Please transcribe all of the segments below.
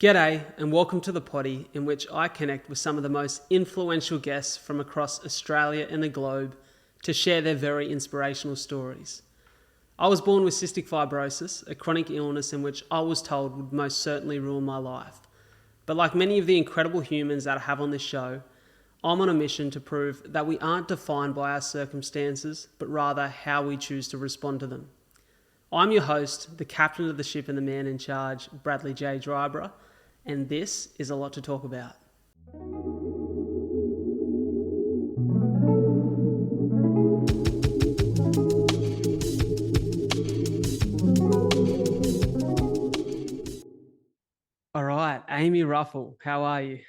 G'day and welcome to the potty in which I connect with some of the most influential guests from across Australia and the globe to share their very inspirational stories. I was born with cystic fibrosis, a chronic illness in which I was told would most certainly ruin my life. But like many of the incredible humans that I have on this show, I'm on a mission to prove that we aren't defined by our circumstances, but rather how we choose to respond to them. I'm your host, the captain of the ship and the man in charge, Bradley J. Dryborough, and this is a lot to talk about. All right, Amy Ruffle, how are you?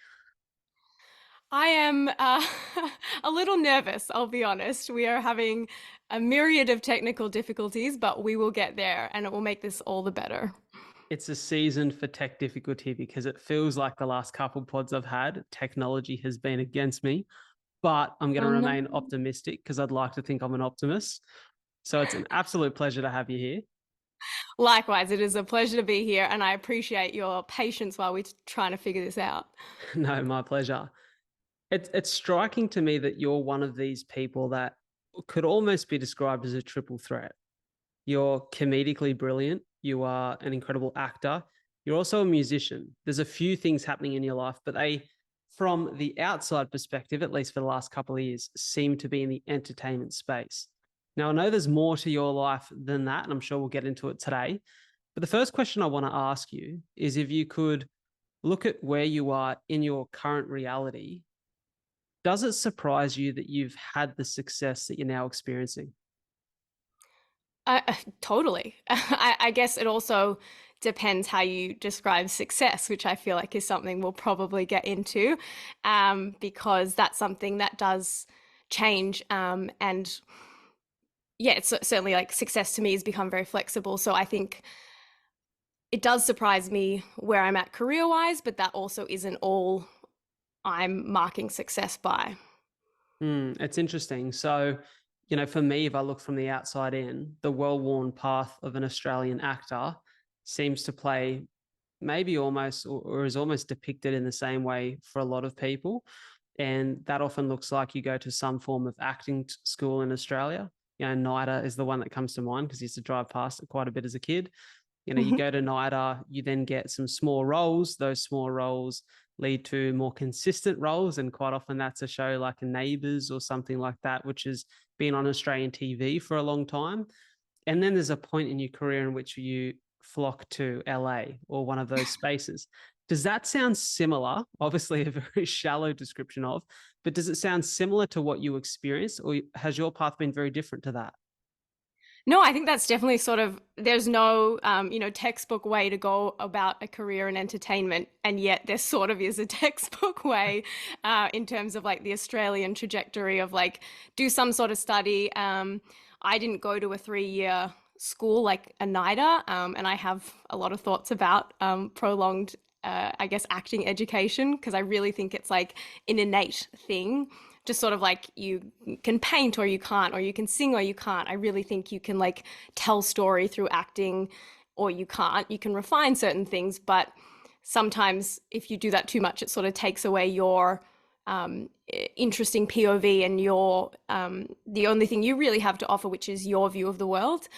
I am a little nervous, I'll be honest. We are having a myriad of technical difficulties, but we will get there and it will make this all the better. It's a season for tech difficulty because it feels like the last couple pods I've had, technology has been against me, but I'm going to Oh no. remain optimistic because I'd like to think I'm an optimist. So it's an absolute pleasure to have you here. Likewise, it is a pleasure to be here and I appreciate your patience while we're trying to figure this out. No, my pleasure. It's striking to me that you're one of these people that could almost be described as a triple threat. You're comedically brilliant. You are an incredible actor. You're also a musician. There's a few things happening in your life, but they, from the outside perspective, at least for the last couple of years, seem to be in the entertainment space. Now, I know there's more to your life than that, and I'm sure we'll get into it today. But the first question I want to ask you is if you could look at where you are in your current reality, does it surprise you that you've had the success that you're now experiencing? Totally. I guess it also depends how you describe success, which I feel like is something we'll probably get into, because that's something that does change. And yeah, it's certainly like success to me has become very flexible. So I think it does surprise me where I'm at career wise, but that also isn't all I'm marking success by. It's interesting. So, for me, if I look from the outside in, the well-worn path of an Australian actor seems to play maybe almost or is almost depicted in the same way for a lot of people. And that often looks like you go to some form of acting school in Australia. NIDA is the one that comes to mind because I used to drive past it quite a bit as a kid. You Mhm. go to NIDA, you then get some small roles. Those small roles lead to more consistent roles. And quite often that's a show like Neighbours or something like that, which has been on Australian TV for a long time. And then there's a point in your career in which you flock to LA or one of those spaces. Does that sound similar? Obviously, a very shallow description of, but does it sound similar to what you experienced, or has your path been very different to that? No, I think that's definitely sort of, there's no, textbook way to go about a career in entertainment. And yet there sort of is a textbook way in terms of like the Australian trajectory of like do some sort of study. I didn't go to a 3 year school like a NIDA, and I have a lot of thoughts about prolonged, I guess, acting education because I really think it's like an innate thing, just sort of like you can paint or you can't, or you can sing or you can't. I really think you can like tell story through acting or you can't. You can refine certain things, but sometimes if you do that too much, it sort of takes away your um, interesting POV and your the only thing you really have to offer, which is your view of the world.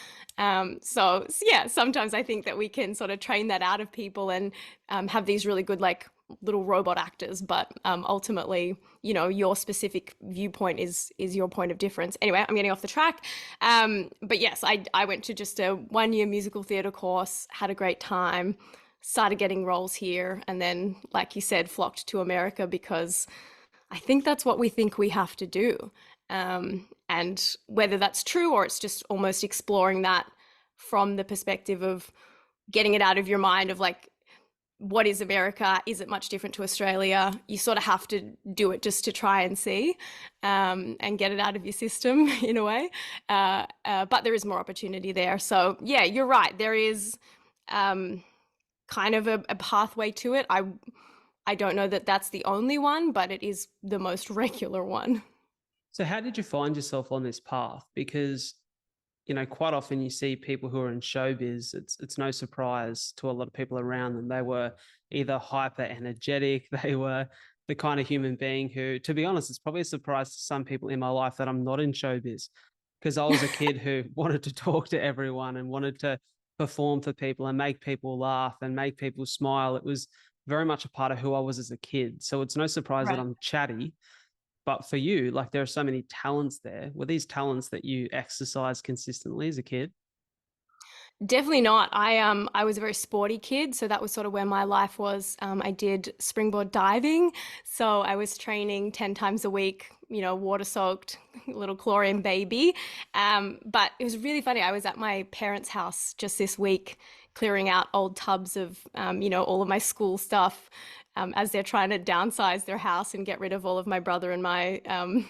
So yeah, sometimes I think that we can sort of train that out of people and have these really good like little robot actors, but ultimately, your specific viewpoint is your point of difference. Anyway, I'm getting off the track. But yes, I went to just a 1 year musical theatre course, had a great time, started getting roles here, and then, like you said, flocked to America because I think that's what we think we have to do. And whether that's true or it's just almost exploring that from the perspective of getting it out of your mind of like, what is America? Is it much different to Australia? You sort of have to do it just to try and see and get it out of your system in a way. But there is more opportunity there. So, yeah, you're right. There is um, kind of a pathway to it. I don't know that that's the only one, but it is the most regular one. So, how did you find yourself on this path? Because quite often you see people who are in showbiz. It's no surprise to a lot of people around them. They were either hyper energetic, they were the kind of human being who, to be honest, it's probably a surprise to some people in my life that I'm not in showbiz, because I was a kid who wanted to talk to everyone and wanted to perform for people and make people laugh and make people smile. It was very much a part of who I was as a kid. So it's no surprise that Right. I'm chatty. But for you, like there are so many talents there. Were these talents that you exercise consistently as a kid? Definitely not. I was a very sporty kid, so that was sort of where my life was. I did springboard diving, so I was training 10 times a week, water soaked, little chlorine baby. But it was really funny. I was at my parents' house just this week clearing out old tubs of all of my school stuff. As they're trying to downsize their house and get rid of all of my brother and my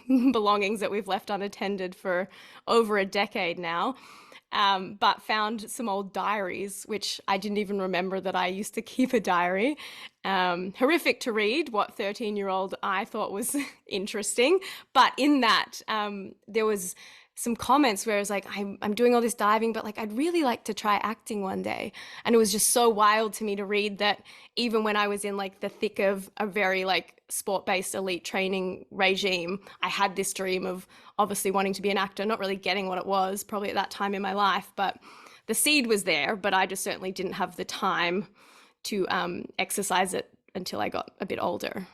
belongings that we've left unattended for over a decade now. But found some old diaries, which I didn't even remember that I used to keep a diary. Horrific to read, what 13-year-old I thought was interesting. But in that, there was some comments where it was like, I'm doing all this diving, but like, I'd really like to try acting one day. And it was just so wild to me to read that even when I was in like the thick of a very like sport-based elite training regime, I had this dream of obviously wanting to be an actor, not really getting what it was probably at that time in my life, but the seed was there, but I just certainly didn't have the time to exercise it until I got a bit older.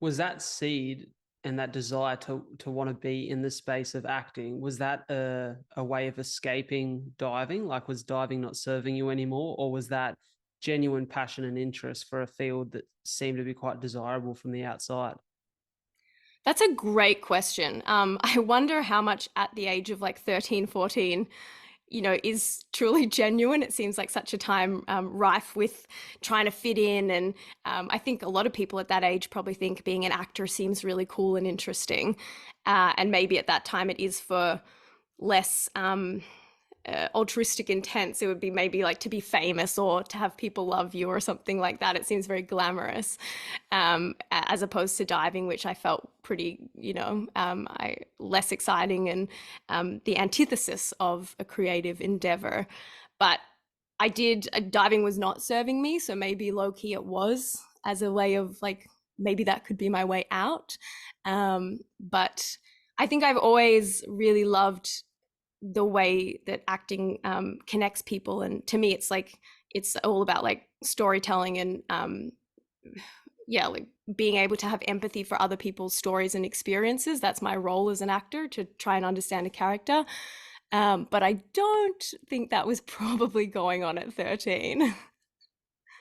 Was that seed and that desire to want to be in the space of acting, was that a way of escaping diving? Like, was diving not serving you anymore, or was that genuine passion and interest for a field that seemed to be quite desirable from the outside? That's a great question. I wonder how much at the age of like 13, 14, is truly genuine. It seems like such a time rife with trying to fit in. And I think a lot of people at that age probably think being an actor seems really cool and interesting. And maybe at that time it is for less altruistic intents. It would be maybe like to be famous or to have people love you or something like that. It seems very glamorous, as opposed to diving, which I felt pretty, less exciting and the antithesis of a creative endeavor. But diving was not serving me, so maybe low key it was, as a way of like, maybe that could be my way out. But I think I've always really loved the way that acting connects people, and to me it's all about like storytelling and yeah, like being able to have empathy for other people's stories and experiences. That's my role as an actor, to try and understand a character. But I don't think that was probably going on at 13.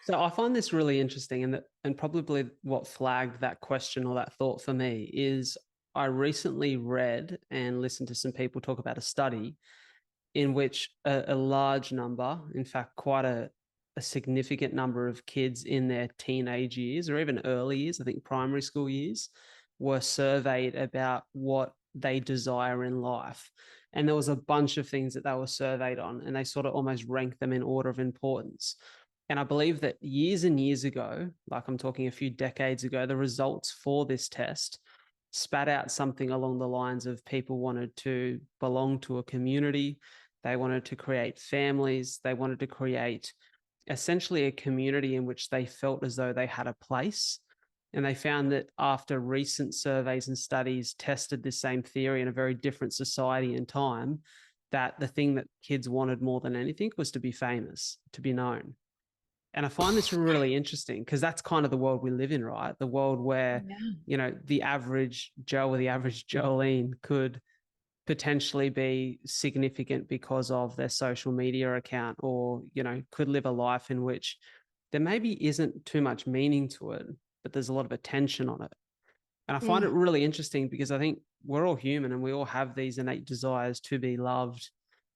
So I find this really interesting, and probably what flagged that question or that thought for me is I recently read and listened to some people talk about a study in which a large number, in fact, quite a significant number of kids in their teenage years or even early years, I think primary school years, were surveyed about what they desire in life. And there was a bunch of things that they were surveyed on, and they sort of almost ranked them in order of importance. And I believe that years and years ago, like I'm talking a few decades ago, the results for this test spat out something along the lines of people wanted to belong to a community, they wanted to create families, they wanted to create essentially a community in which they felt as though they had a place. And they found that after recent surveys and studies tested this same theory in a very different society and time, that the thing that kids wanted more than anything was to be famous, to be known. And I find this really interesting because that's kind of the world we live in, right? The world where, Yeah. the average Joe or the average Jolene could potentially be significant because of their social media account, or, could live a life in which there maybe isn't too much meaning to it, but there's a lot of attention on it. And I find it Mm. really interesting because I think we're all human and we all have these innate desires to be loved,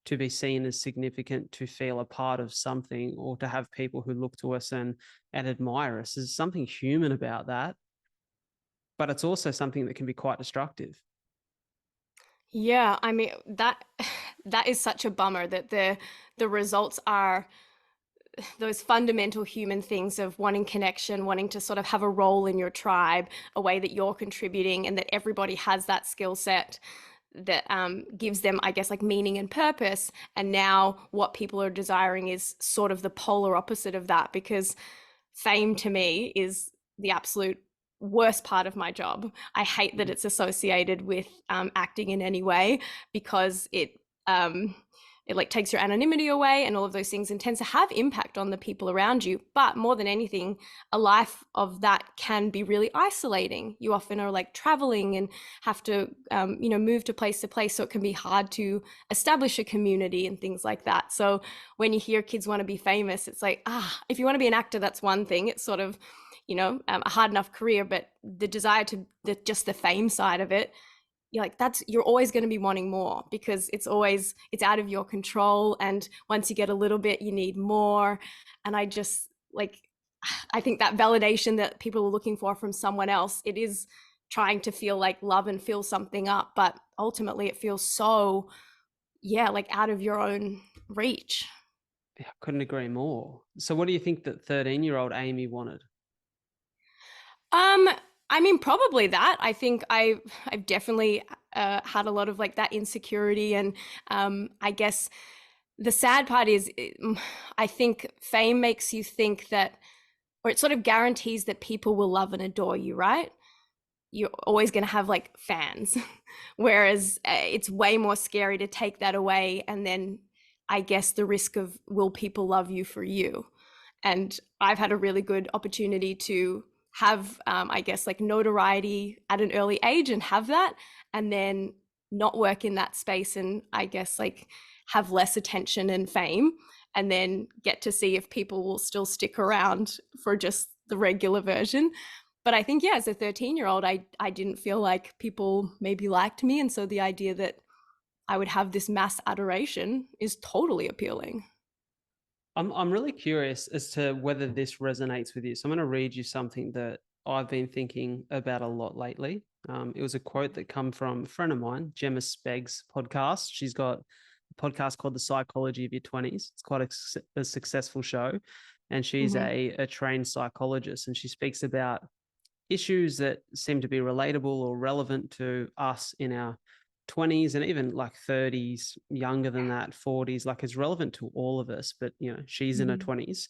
to be seen as significant, to feel a part of something, or to have people who look to us and admire us. There's something human about that, but it's also something that can be quite destructive. Yeah, I mean that that is such a bummer that the results are those fundamental human things of wanting connection, wanting to sort of have a role in your tribe, a way that you're contributing, and that everybody has that skill set. that gives them, I guess, like meaning and purpose. And now what people are desiring is sort of the polar opposite of that, because fame to me is the absolute worst part of my job. I hate that it's associated with acting in any way, because it like takes your anonymity away and all of those things, and tends to have impact on the people around you. But more than anything, a life of that can be really isolating. You often are like traveling and have to move to place, so it can be hard to establish a community and things like that. So when you hear kids want to be famous, it's like, if you want to be an actor, that's one thing. It's sort of a hard enough career, but the desire to just the fame side of it, you're always going to be wanting more, because it's out of your control, and once you get a little bit, you need more. And I think that validation that people are looking for from someone else, it is trying to feel like love and fill something up, but ultimately it feels so like out of your own reach. Yeah, I couldn't agree more. So what do you think that 13-year-old Amy wanted? Um, I mean, probably that. I think I've definitely had a lot of like that insecurity, and I guess the sad part is, I think fame makes you think that, or it sort of guarantees that people will love and adore you, right? You're always going to have like fans, whereas it's way more scary to take that away, and then I guess the risk of, will people love you for you? And I've had a really good opportunity to have I guess like notoriety at an early age, and have that, and then not work in that space, and I guess like have less attention and fame, and then get to see if people will still stick around for just the regular version. But I think, yeah, as a 13-year-old, I didn't feel like people maybe liked me, and so the idea that I would have this mass adoration is totally appealing. I'm really curious as to whether this resonates with you. So I'm going to read you something that I've been thinking about a lot lately. It was a quote that come from a friend of mine, Gemma Spegg's podcast. She's got a podcast called The Psychology of Your 20s. It's quite a successful show. And she's Mm-hmm. a trained psychologist, and she speaks about issues that seem to be relatable or relevant to us in our 20s and even like 30s, younger than that, 40s, like it's relevant to all of us. But, she's in her Mm-hmm. 20s.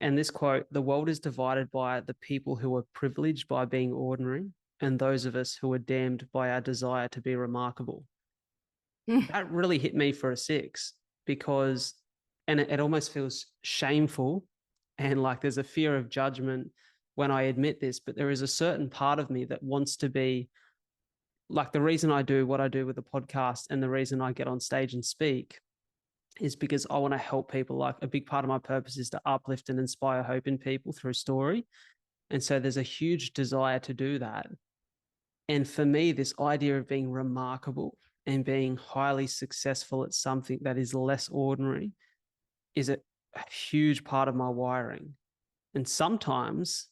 And this quote: "The world is divided by the people who are privileged by being ordinary and those of us who are damned by our desire to be remarkable." That really hit me for a six, because, and it almost feels shameful, and like there's a fear of judgment when I admit this, but there is a certain part of me that wants to be like, the reason I do what I do with the podcast and the reason I get on stage and speak is because I want to help people. Like, a big part of my purpose is to uplift and inspire hope in people through story. And so there's a huge desire to do that. And for me, this idea of being remarkable and being highly successful at something that is less ordinary is a huge part of my wiring. And sometimes,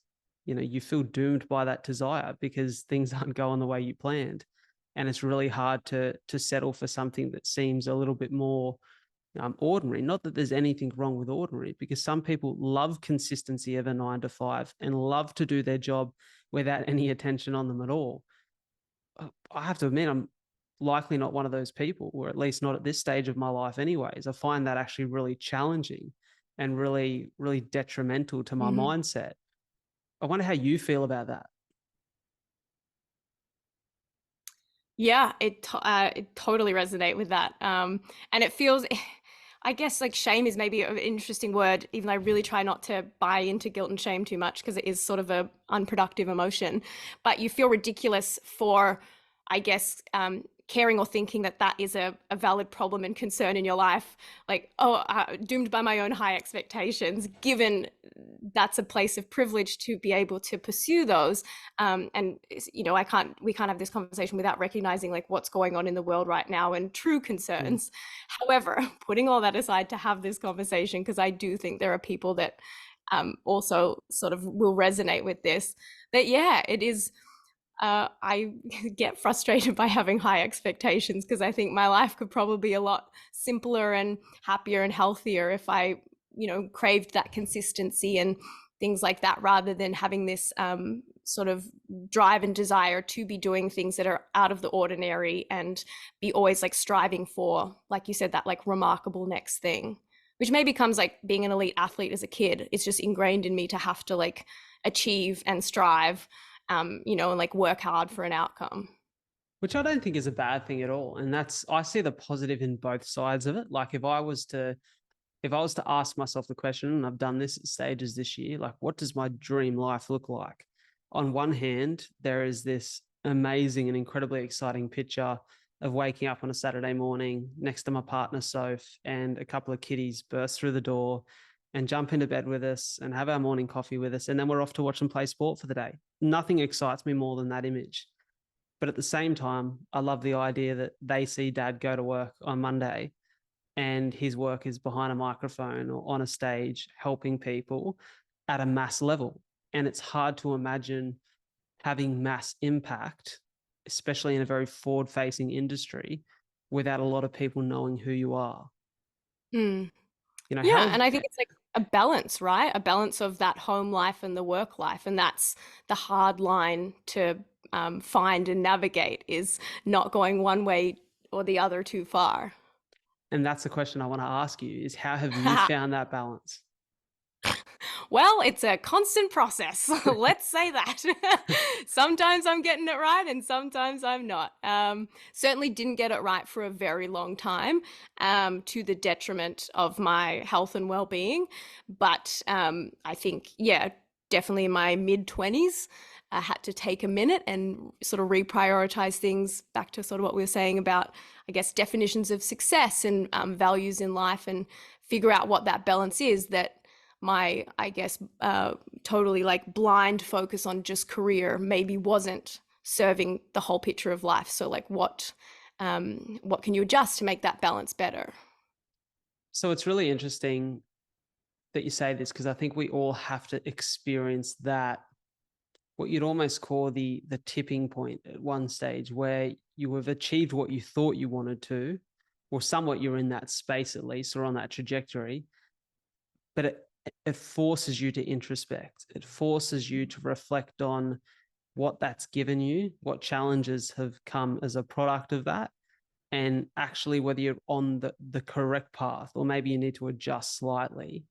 you feel doomed by that desire because things aren't going the way you planned. And it's really hard to settle for something that seems a little bit more ordinary. Not that there's anything wrong with ordinary, because some people love consistency of a 9 to 5 and love to do their job without any attention on them at all. I have to admit, I'm likely not one of those people, or at least not at this stage of my life anyways. I find that actually really challenging and really, really detrimental to my Mm-hmm. mindset. I wonder how you feel about that. Yeah, it totally resonate with that. And it feels, I guess, like shame is maybe an interesting word, even though I really try not to buy into guilt and shame too much, because it is sort of a unproductive emotion. But you feel ridiculous for, I guess, caring or thinking that that is a valid problem and concern in your life. Like, doomed by my own high expectations, given that's a place of privilege to be able to pursue those. And we can't have this conversation without recognizing like what's going on in the world right now and true Mm. concerns. However, putting all that aside to have this conversation, because I do think there are people that also sort of will resonate with this, that yeah, it is, I get frustrated by having high expectations, because I think my life could probably be a lot simpler and happier and healthier if I, craved that consistency and things like that, rather than having this sort of drive and desire to be doing things that are out of the ordinary and be always like striving for, like you said, that like remarkable next thing, which maybe comes like being an elite athlete as a kid. It's just ingrained in me to have to like achieve and strive, you know, and like work hard for an outcome. Which I don't think is a bad thing at all. And that's, I see the positive in both sides of it. Like if I was to ask myself the question, and I've done this at stages this year, like, what does my dream life look like? On one hand, there is this amazing and incredibly exciting picture of waking up on a Saturday morning next to my partner, Soph, and a couple of kiddies burst through the door and jump into bed with us and have our morning coffee with us. And then we're off to watch them play sport for the day. Nothing excites me more than that image. But at the same time, I love the idea that they see dad go to work on Monday and his work is behind a microphone or on a stage helping people at a mass level. And it's hard to imagine having mass impact, especially in a very forward-facing industry, without a lot of people knowing who you are. Mm. You know, Yeah, and I think it's like a balance, right? A balance of that home life and the work life, and that's the hard line to find and navigate, is not going one way or the other too far. and that's the question I want to ask you is how have you found that balance? Well, it's a constant process. Let's say that. Sometimes I'm getting it right and sometimes I'm not. Certainly didn't get it right for a very long time, to the detriment of my health and well-being. But I think, yeah, definitely in my mid-20s, I had to take a minute and sort of reprioritize things back to sort of what we were saying about, I guess, definitions of success and values in life, and figure out what that balance is, that my, I guess, totally like blind focus on just career maybe wasn't serving the whole picture of life. So like what can you adjust to make that balance better? So it's really interesting that you say this because I think we all have to experience that, what you'd almost call the tipping point at one stage where you have achieved what you thought you wanted to, or somewhat you're in that space at least, or on that trajectory, but it forces you to introspect. It forces you to reflect on what that's given you, what challenges have come as a product of that, and actually whether you're on the correct path or maybe you need to adjust slightly.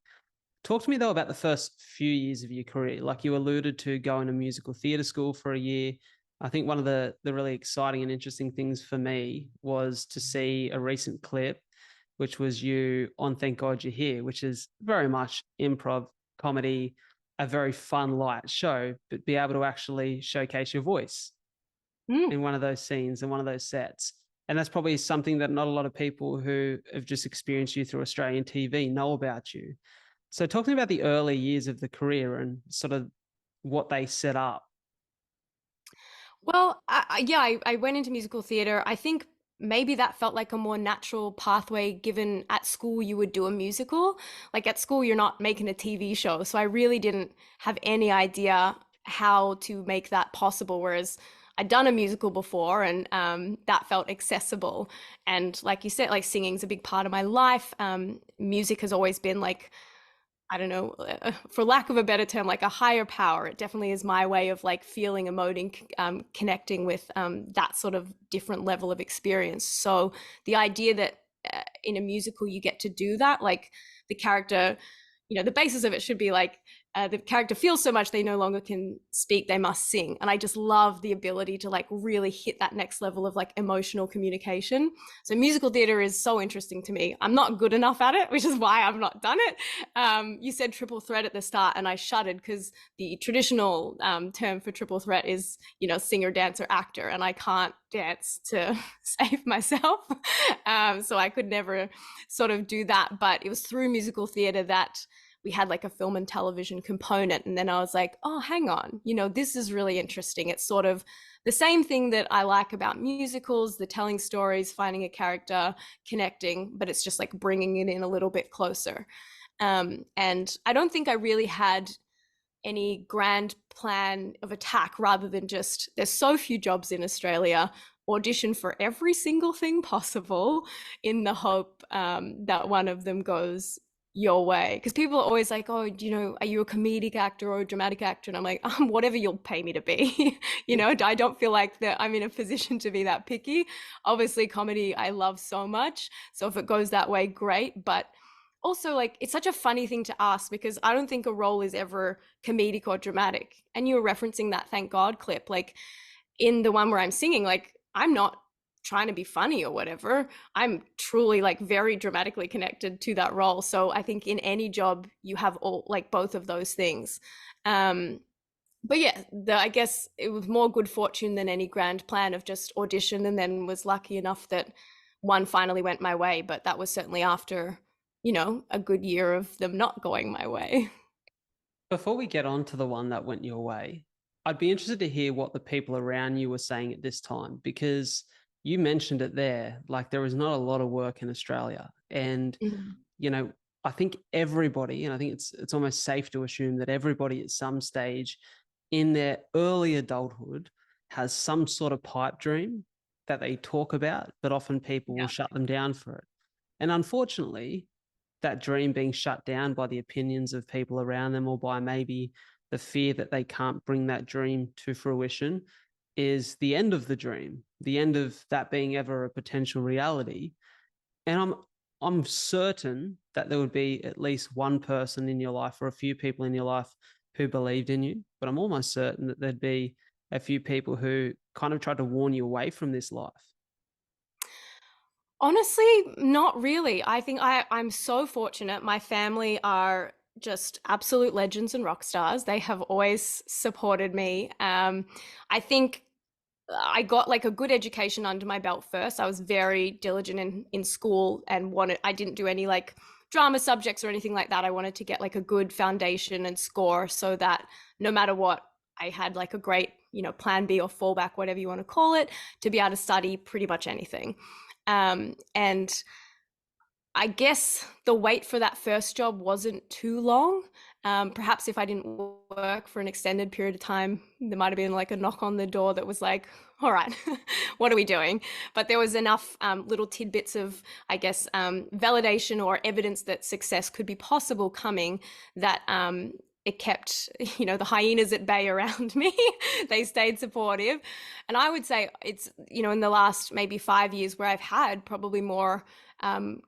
Talk to me though about the first few years of your career. Like you alluded to going to musical theatre school for a year. I think one of the really exciting and interesting things for me was to see a recent clip, which was you on Thank God You're Here, which is very much improv comedy, a very fun, light show, but be able to actually showcase your voice Mm. in one of those scenes and one of those sets. And that's probably something that not a lot of people who have just experienced you through Australian TV know about you. So talk to me about the early years of the career and sort of what they set up. Well, I went into musical theater. I think maybe that felt like a more natural pathway, given at school you would do a musical. Like at school, you're not making a TV show. So I really didn't have any idea how to make that possible. Whereas I'd done a musical before, and that felt accessible. And like you said, like singing's a big part of my life. Music has always been like, I don't know, for lack of a better term, like a higher power. It definitely is my way of like feeling, emoting, connecting with that sort of different level of experience. So the idea that in a musical you get to do that, like the character, you know, the basis of it should be like the character feels so much they no longer can speak, they must sing. And I just love the ability to like really hit that next level of like emotional communication. So musical theater is so interesting to me. I'm not good enough at it, which is why I've not done it. You said triple threat at the start and I shuddered, because the traditional term for triple threat is, you know, singer, dancer, actor, and I can't dance to save myself. So I could never sort of do that. But it was through musical theater that we had like a film and television component. And then I was like, oh, hang on, you know, this is really interesting. It's sort of the same thing that I like about musicals, the telling stories, finding a character, connecting, but it's just like bringing it in a little bit closer. And I don't think I really had any grand plan of attack, rather than just, there's so few jobs in Australia, audition for every single thing possible in the hope that one of them goes your way? Because people are always like, oh, are you a comedic actor or a dramatic actor? And I'm like, whatever you'll pay me to be. I don't feel like that I'm in a position to be that picky. Obviously, comedy I love so much. So if it goes that way, great. But also, like, it's such a funny thing to ask because I don't think a role is ever comedic or dramatic. And you were referencing that Thank God clip. Like, in the one where I'm singing, like, I'm not trying to be funny or whatever. I'm truly like very dramatically connected to that role. So I think in any job you have all like both of those things. Um, but yeah, I guess it was more good fortune than any grand plan of just audition, and then was lucky enough that one finally went my way. But that was certainly after, a good year of them not going my way. Before we get on to the one that went your way, I'd be interested to hear what the people around you were saying at this time, because you mentioned it there. Like, there is not a lot of work in Australia. And, Mhm. you know, I think everybody, and I think it's almost safe to assume that everybody at some stage in their early adulthood has some sort of pipe dream that they talk about, but often people will Yeah. shut them down for it. And unfortunately, that dream being shut down by the opinions of people around them, or by maybe the fear that they can't bring that dream to fruition, is the end of the dream, the end of that being ever a potential reality. And I'm certain that there would be at least one person in your life or a few people in your life who believed in you, but I'm almost certain that there'd be a few people who kind of tried to warn you away from this life. Honestly, not really. I think I'm so fortunate. My family are just absolute legends and rock stars. They have always supported me. I think I got like a good education under my belt first. I was very diligent in school and I didn't do any like drama subjects or anything like that. I wanted to get like a good foundation and score so that no matter what, I had like a great, plan B or fallback, whatever you want to call it, to be able to study pretty much anything. And I guess the wait for that first job wasn't too long. Perhaps if I didn't work for an extended period of time, there might have been like a knock on the door that was like, all right, what are we doing? But there was enough little tidbits of, I guess, validation or evidence that success could be possible coming that it kept, the hyenas at bay around me. They stayed supportive. And I would say it's, in the last maybe 5 years where I've had probably more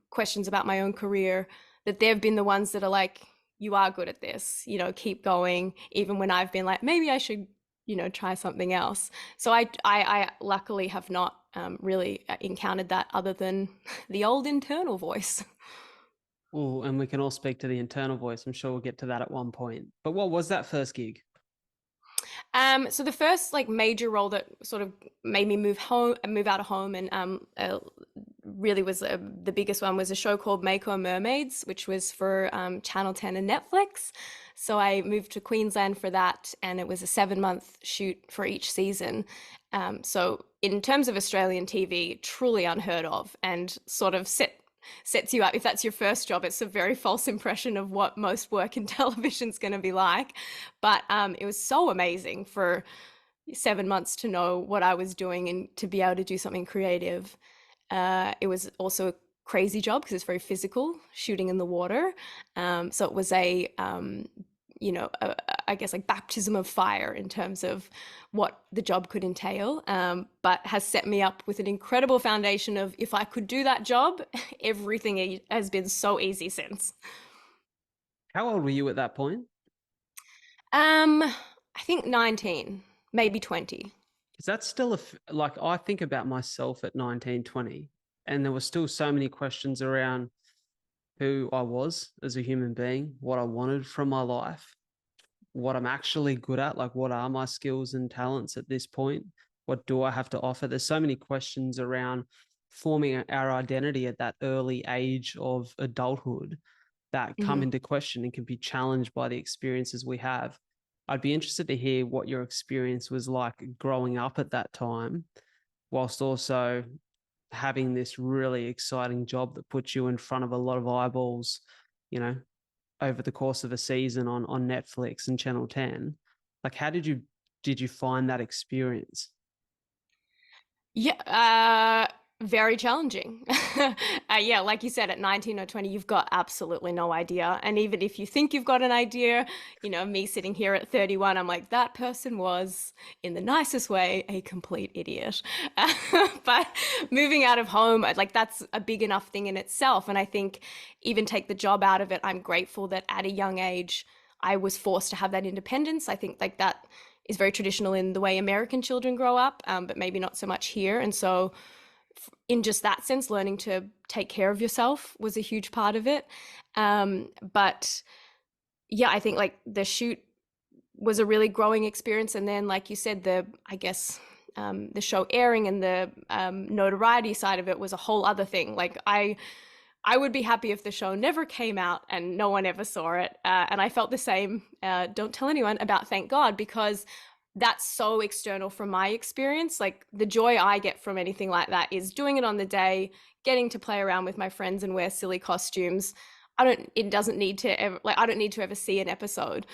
questions about my own career, that they've been the ones that are like, you are good at this, keep going, even when I've been like, maybe I should, try something else. So I luckily have not really encountered that other than the old internal voice. Oh, and we can all speak to the internal voice. I'm sure we'll get to that at one point. But what was that first gig? So the first like major role that sort of made me move out of home, and really was the biggest one, was a show called Mako Mermaids, which was for Channel 10 and Netflix. So I moved to Queensland for that, and it was a 7-month shoot for each season. So in terms of Australian TV, truly unheard of, and sort of sets you up. If that's your first job, it's a very false impression of what most work in television is going to be like. But it was so amazing for 7 months to know what I was doing and to be able to do something creative. It was also a crazy job because it's very physical, shooting in the water. So it was I guess like baptism of fire in terms of what the job could entail, but has set me up with an incredible foundation of, if I could do that job, everything has been so easy since. How old were you at that point? I think 19, maybe 20. Because that's still like, I think about myself at 19, 20, and there were still so many questions around who I was as a human being, what I wanted from my life, what I'm actually good at, like what are my skills and talents at this point? What do I have to offer? There's so many questions around forming our identity at that early age of adulthood that come Mhm. into question and can be challenged by the experiences we have. I'd be interested to hear what your experience was like growing up at that time, whilst also having this really exciting job that puts you in front of a lot of eyeballs, you know, over the course of a season on Netflix and Channel 10. Like, how did you find that experience? Yeah, Very challenging. Yeah, like you said, at 19 or 20, you've got absolutely no idea. And even if you think you've got an idea, me sitting here at 31, I'm like, that person was, in the nicest way, a complete idiot. But moving out of home, like that's a big enough thing in itself. And I think even take the job out of it, I'm grateful that at a young age, I was forced to have that independence. I think like that is very traditional in the way American children grow up, but maybe not so much here. And so in just that sense, learning to take care of yourself was a huge part of it. But yeah, I think like the shoot was a really growing experience. And then, like you said, the show airing and the notoriety side of it was a whole other thing. Like I would be happy if the show never came out and no one ever saw it. And I felt the same, don't tell anyone, about Thank God, because that's so external from my experience. Like the joy I get from anything like that is doing it on the day, getting to play around with my friends and wear silly costumes. It doesn't need to ever, like, I don't need to ever see an episode,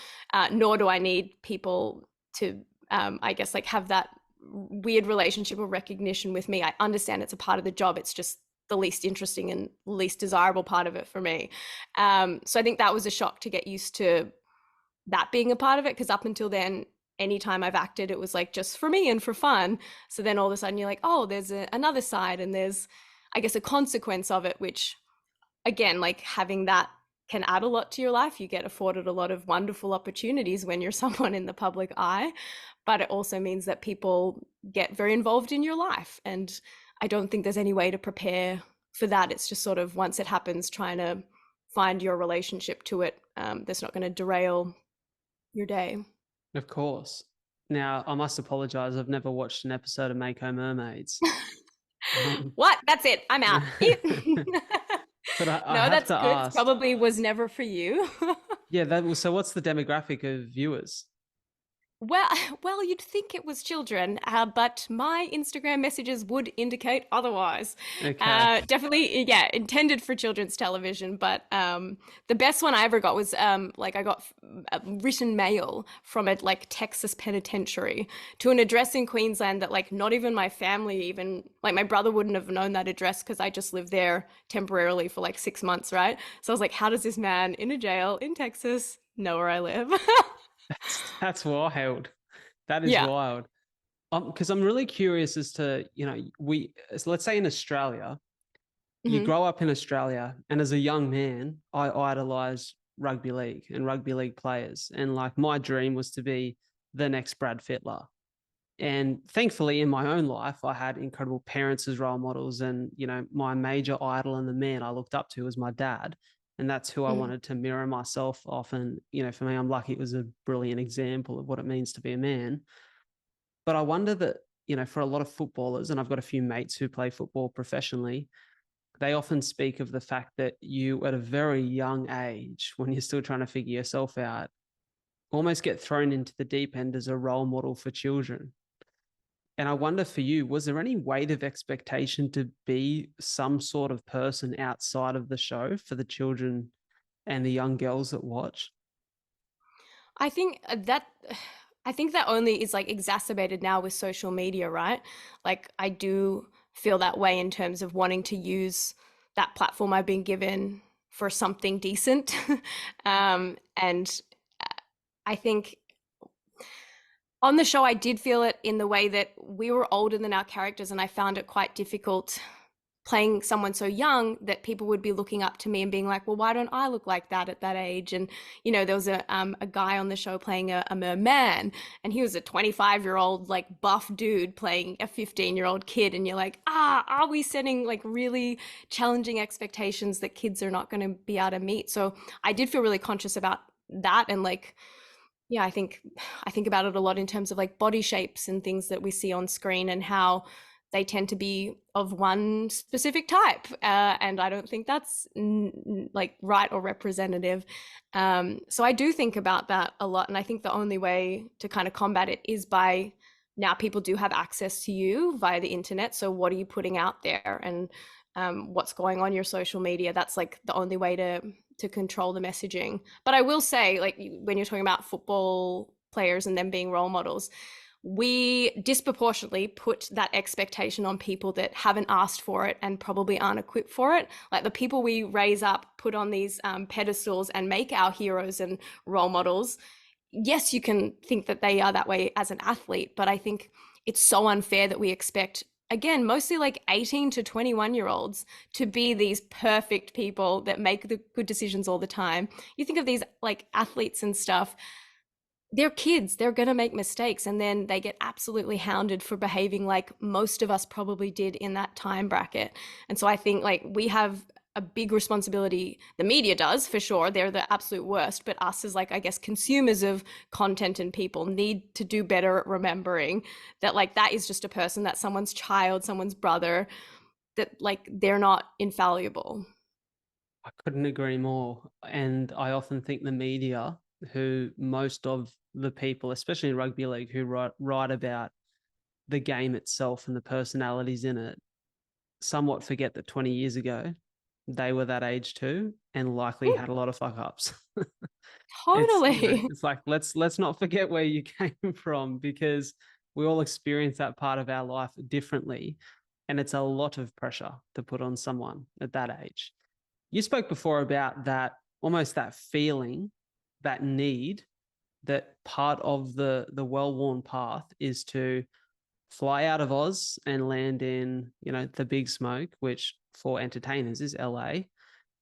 nor do I need people to, I guess, like have that weird relationship or recognition with me. I understand it's a part of the job. It's just the least interesting and least desirable part of it for me. So I think that was a shock to get used to that being a part of it, because up until then, anytime I've acted, it was like just for me and for fun. So then all of a sudden you're like, oh, there's another side, and there's, I guess, a consequence of it, which again, like having that can add a lot to your life. You get afforded a lot of wonderful opportunities when you're someone in the public eye, but it also means that people get very involved in your life. And I don't think there's any way to prepare for that. It's just sort of once it happens, trying to find your relationship to it, that's not going to derail your day. Of course. Now, I must apologize. I've never watched an episode of Mako Mermaids. Um, What? That's it. I'm out. but I No, have that's to good. ask, Probably was never for you. yeah, that was, so what's the demographic of viewers? Well, well, you'd think it was children, but my Instagram messages would indicate otherwise. Okay. Definitely, yeah, intended for children's television. But the best one I ever got was like I got written mail from a like Texas penitentiary to an address in Queensland that like not even my family, even like my brother wouldn't have known that address because I just lived there temporarily for like 6 months, right? So I was like, how does this man in a jail in Texas know where I live? That's wild. That is Yeah. wild. Because I'm really curious as to, so let's say in Australia, you Hmm. grow up in Australia, and as a young man, I idolized rugby league and rugby league players. And like my dream was to be the next Brad Fittler. And thankfully, in my own life, I had incredible parents as role models. And, my major idol and the man I looked up to was my dad. And that's who I Hmm. wanted to mirror myself off. And, for me, I'm lucky it was a brilliant example of what it means to be a man. But I wonder that, for a lot of footballers, and I've got a few mates who play football professionally, they often speak of the fact that you, at a very young age, when you're still trying to figure yourself out, almost get thrown into the deep end as a role model for children. And I wonder for you, was there any weight of expectation to be some sort of person outside of the show for the children and the young girls that watch? I think I think that only is like exacerbated now with social media, right? Like I do feel that way in terms of wanting to use that platform I've been given for something decent. And I think on the show I did feel it in the way that we were older than our characters, and I found it quite difficult playing someone so young that people would be looking up to me and being like, well, why don't I look like that at that age? And, there was a guy on the show playing a merman, and he was a 25-year-old, like buff dude playing a 15-year-old kid. And you're like, are we setting like really challenging expectations that kids are not going to be able to meet? So I did feel really conscious about that. And like, yeah, I think about it a lot in terms of like body shapes and things that we see on screen and how they tend to be of one specific type, and I don't think that's like right or representative. So I do think about that a lot, and I think the only way to kind of combat it is by, now people do have access to you via the internet. So what are you putting out there, and what's going on your social media? That's like the only way to control the messaging. But I will say, like when you're talking about football players and them being role models, we disproportionately put that expectation on people that haven't asked for it and probably aren't equipped for it. Like the people we raise up, put on these pedestals and make our heroes and role models. Yes, you can think that they are that way as an athlete, but I think it's so unfair that we expect, again, mostly like 18 to 21-year-olds to be these perfect people that make the good decisions all the time. You think of these like athletes and stuff, they're kids, they're going to make mistakes, and then they get absolutely hounded for behaving like most of us probably did in that time bracket. And so I think like we have a big responsibility. The media does, for sure, they're the absolute worst, but us as like, I guess, consumers of content and people need to do better at remembering that like that is just a person, that's someone's child, someone's brother, that like they're not infallible. I couldn't agree more. And I often think the media, who most of the people, especially in rugby league, who write about the game itself and the personalities in it, somewhat forget that 20 years ago, they were that age too and likely Mm, had a lot of fuck ups. It's, totally. it's like let's not forget where you came from, because we all experience that part of our life differently, and it's a lot of pressure to put on someone at that age. You spoke before about that, almost that feeling, that need, that part of the well-worn path is to fly out of Oz and land in, the big smoke, which for entertainers is LA.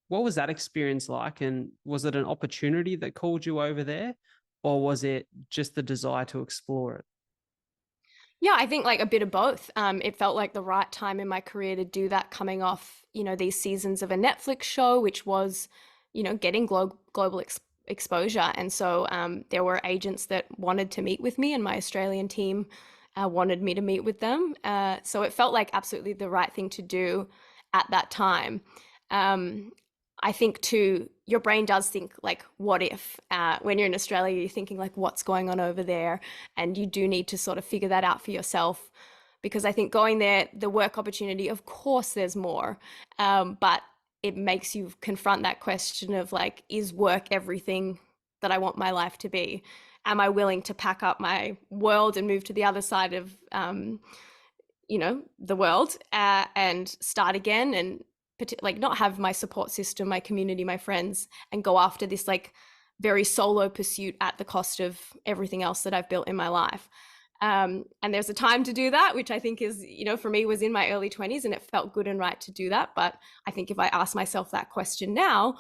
What was that experience like? And was it an opportunity that called you over there? Or was it just the desire to explore it? Yeah, I think like a bit of both. It felt like the right time in my career to do that, coming off, these seasons of a Netflix show, which was, getting global exposure. And so there were agents that wanted to meet with me, and my Australian team wanted me to meet with them. So it felt like absolutely the right thing to do at that time. Um, I think too, your brain does think like, what if? When you're in Australia, you're thinking like, what's going on over there? And you do need to sort of figure that out for yourself, because I think going there, the work opportunity, of course, there's more, but it makes you confront that question of like, is work everything that I want my life to be? Am I willing to pack up my world and move to the other side of the world, and start again, and like not have my support system, my community, my friends, and go after this like very solo pursuit at the cost of everything else that I've built in my life. And there's a time to do that, which I think is, for me, was in my early 20s, and it felt good and right to do that. But I think if I ask myself that question now,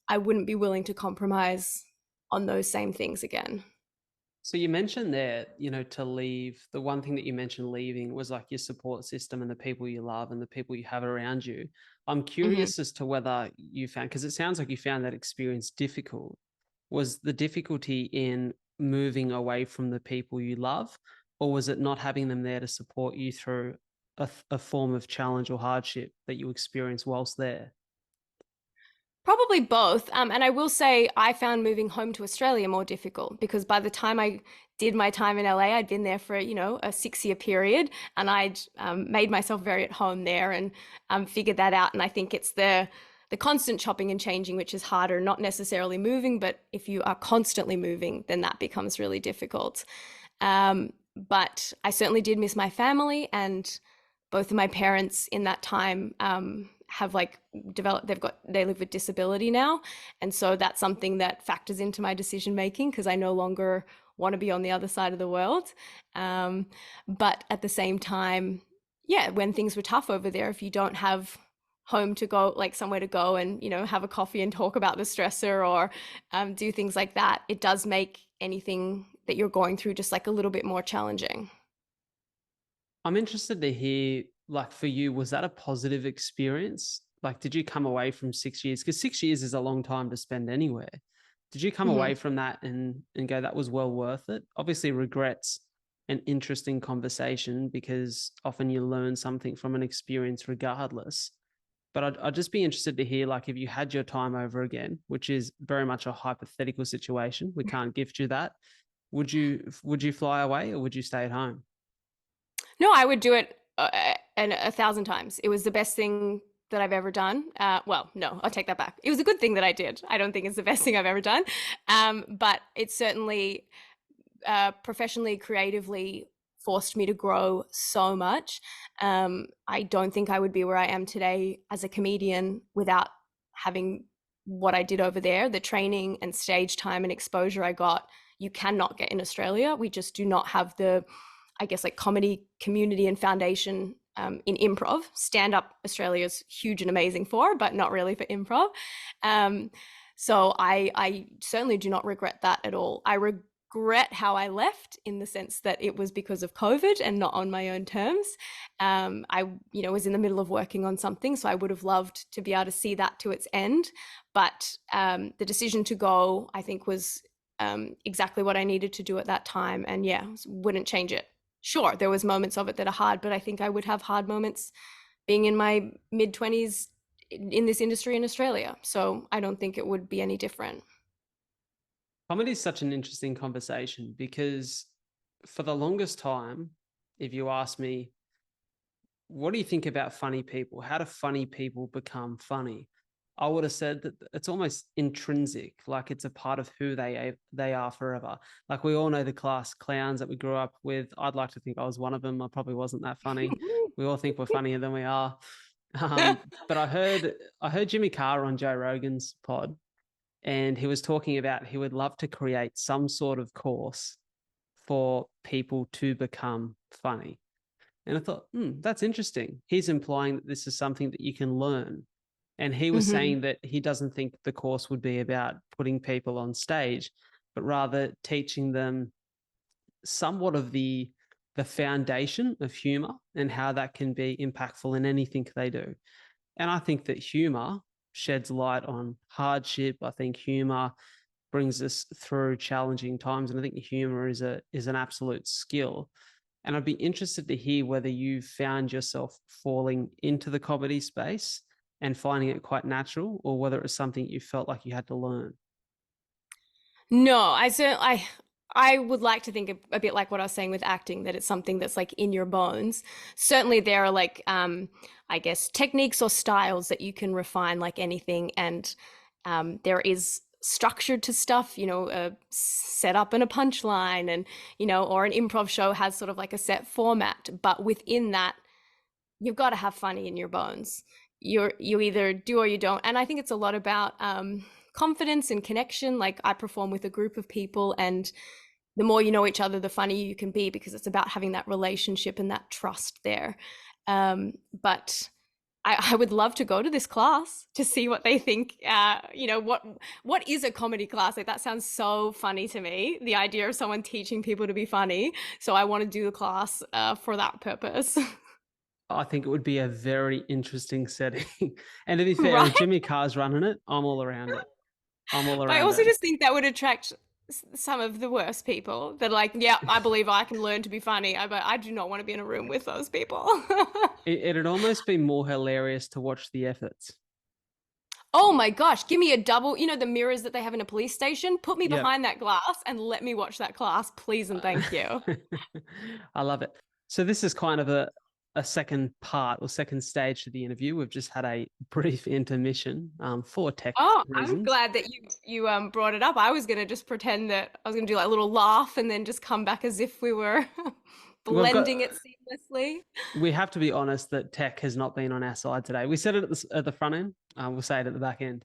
I wouldn't be willing to compromise on those same things again. So you mentioned there, to leave. The one thing that you mentioned leaving was like your support system and the people you love and the people you have around you. I'm Mm-hmm. curious as to whether you found, because it sounds like you found that experience difficult. Was the difficulty in moving away from the people you love, or was it not having them there to support you through a form of challenge or hardship that you experienced whilst there? Probably both. And I will say I found moving home to Australia more difficult, because by the time I did my time in LA, I'd been there for, a 6-year period, and I'd made myself very at home there, and figured that out. And I think it's the constant chopping and changing, which is harder, not necessarily moving, but if you are constantly moving, then that becomes really difficult. But I certainly did miss my family, and both of my parents in that time have like developed, they live with disability now, and so that's something that factors into my decision making, because I no longer want to be on the other side of the world. But at the same time, yeah, when things were tough over there, if you don't have home to go, like somewhere to go and have a coffee and talk about the stressor, or do things like that, it does make anything that you're going through just like a little bit more challenging. I'm interested to hear, like, for you, was that a positive experience? Like, did you come away from 6 years? Because 6 years is a long time to spend anywhere. Did you come Mm-hmm. away from that and go, that was well worth it? Obviously, regrets an interesting conversation, because often you learn something from an experience regardless. But I'd just be interested to hear, like, if you had your time over again, which is very much a hypothetical situation, we can't gift you that. Would you fly away, or would you stay at home? No, I would do it and 1,000 times. It was the best thing that I've ever done. Well, no, I'll take that back. It was a good thing that I did. I don't think it's the best thing I've ever done, but it's certainly professionally, creatively. forced me to grow so much. I don't think I would be where I am today as a comedian without having what I did over there. The training and stage time and exposure I got, you cannot get in Australia. We just do not have the, I guess, like comedy community and foundation in improv. Stand up Australia is huge and amazing for, but not really for improv. So I certainly do not regret that at all. I regret how I left in the sense that it was because of COVID and not on my own terms. I, was in the middle of working on something, so I would have loved to be able to see that to its end. But the decision to go, I think, was exactly what I needed to do at that time. And yeah, wouldn't change it. Sure, there was moments of it that are hard, but I think I would have hard moments being in my mid-20s in this industry in Australia. So I don't think it would be any different. Comedy is such an interesting conversation because for the longest time, if you ask me, what do you think about funny people? How do funny people become funny? I would have said that it's almost intrinsic, like it's a part of who they are forever. Like we all know the class clowns that we grew up with. I'd like to think I was one of them. I probably wasn't that funny. We all think we're funnier than we are. But I heard Jimmy Carr on Joe Rogan's pod, and he was talking about he would love to create some sort of course for people to become funny. And I thought, that's interesting. He's implying that this is something that you can learn. And he was saying that he doesn't think the course would be about putting people on stage, but rather teaching them somewhat of the foundation of humor and how that can be impactful in anything they do. And I think that humor sheds light on hardship. I think humor brings us through challenging times. And I think humor is an absolute skill. And I'd be interested to hear whether you found yourself falling into the comedy space and finding it quite natural, or whether it was something you felt like you had to learn. No, I would like to think a bit like what I was saying with acting, that it's something that's like in your bones. Certainly there are like I guess techniques or styles that you can refine like anything, and there is structure to stuff, a setup and a punchline, and or an improv show has sort of like a set format, but within that you've got to have funny in your bones. You either do or you don't. And I think it's a lot about confidence and connection. Like I perform with a group of people, and the more you know each other, the funnier you can be, because it's about having that relationship and that trust there. But I would love to go to this class to see what they think. What is a comedy class? Like that sounds so funny to me, the idea of someone teaching people to be funny. So I want to do the class for that purpose. I think it would be a very interesting setting. And to be fair, if Right? Jimmy Carr's running it, I'm all around it. I'm all But I around also it. just think that would attract some of the worst people that are like, yeah, I believe I can learn to be funny. But I do not want to be in a room with those people. It'd almost be more hilarious to watch the efforts. Oh my gosh, give me a double, the mirrors that they have in a police station. Put me Yeah. behind that glass and let me watch that class, please and thank you. I love it. So this is kind of a second part or second stage to the interview. We've just had a brief intermission for tech Oh, I'm reasons. glad that you brought it up. I was gonna just pretend that I was gonna do like a little laugh and then just come back as if we were We've got blending it seamlessly. we have to be honest that tech has not been on our side today. We said it at the front end. We'll say it at the back end.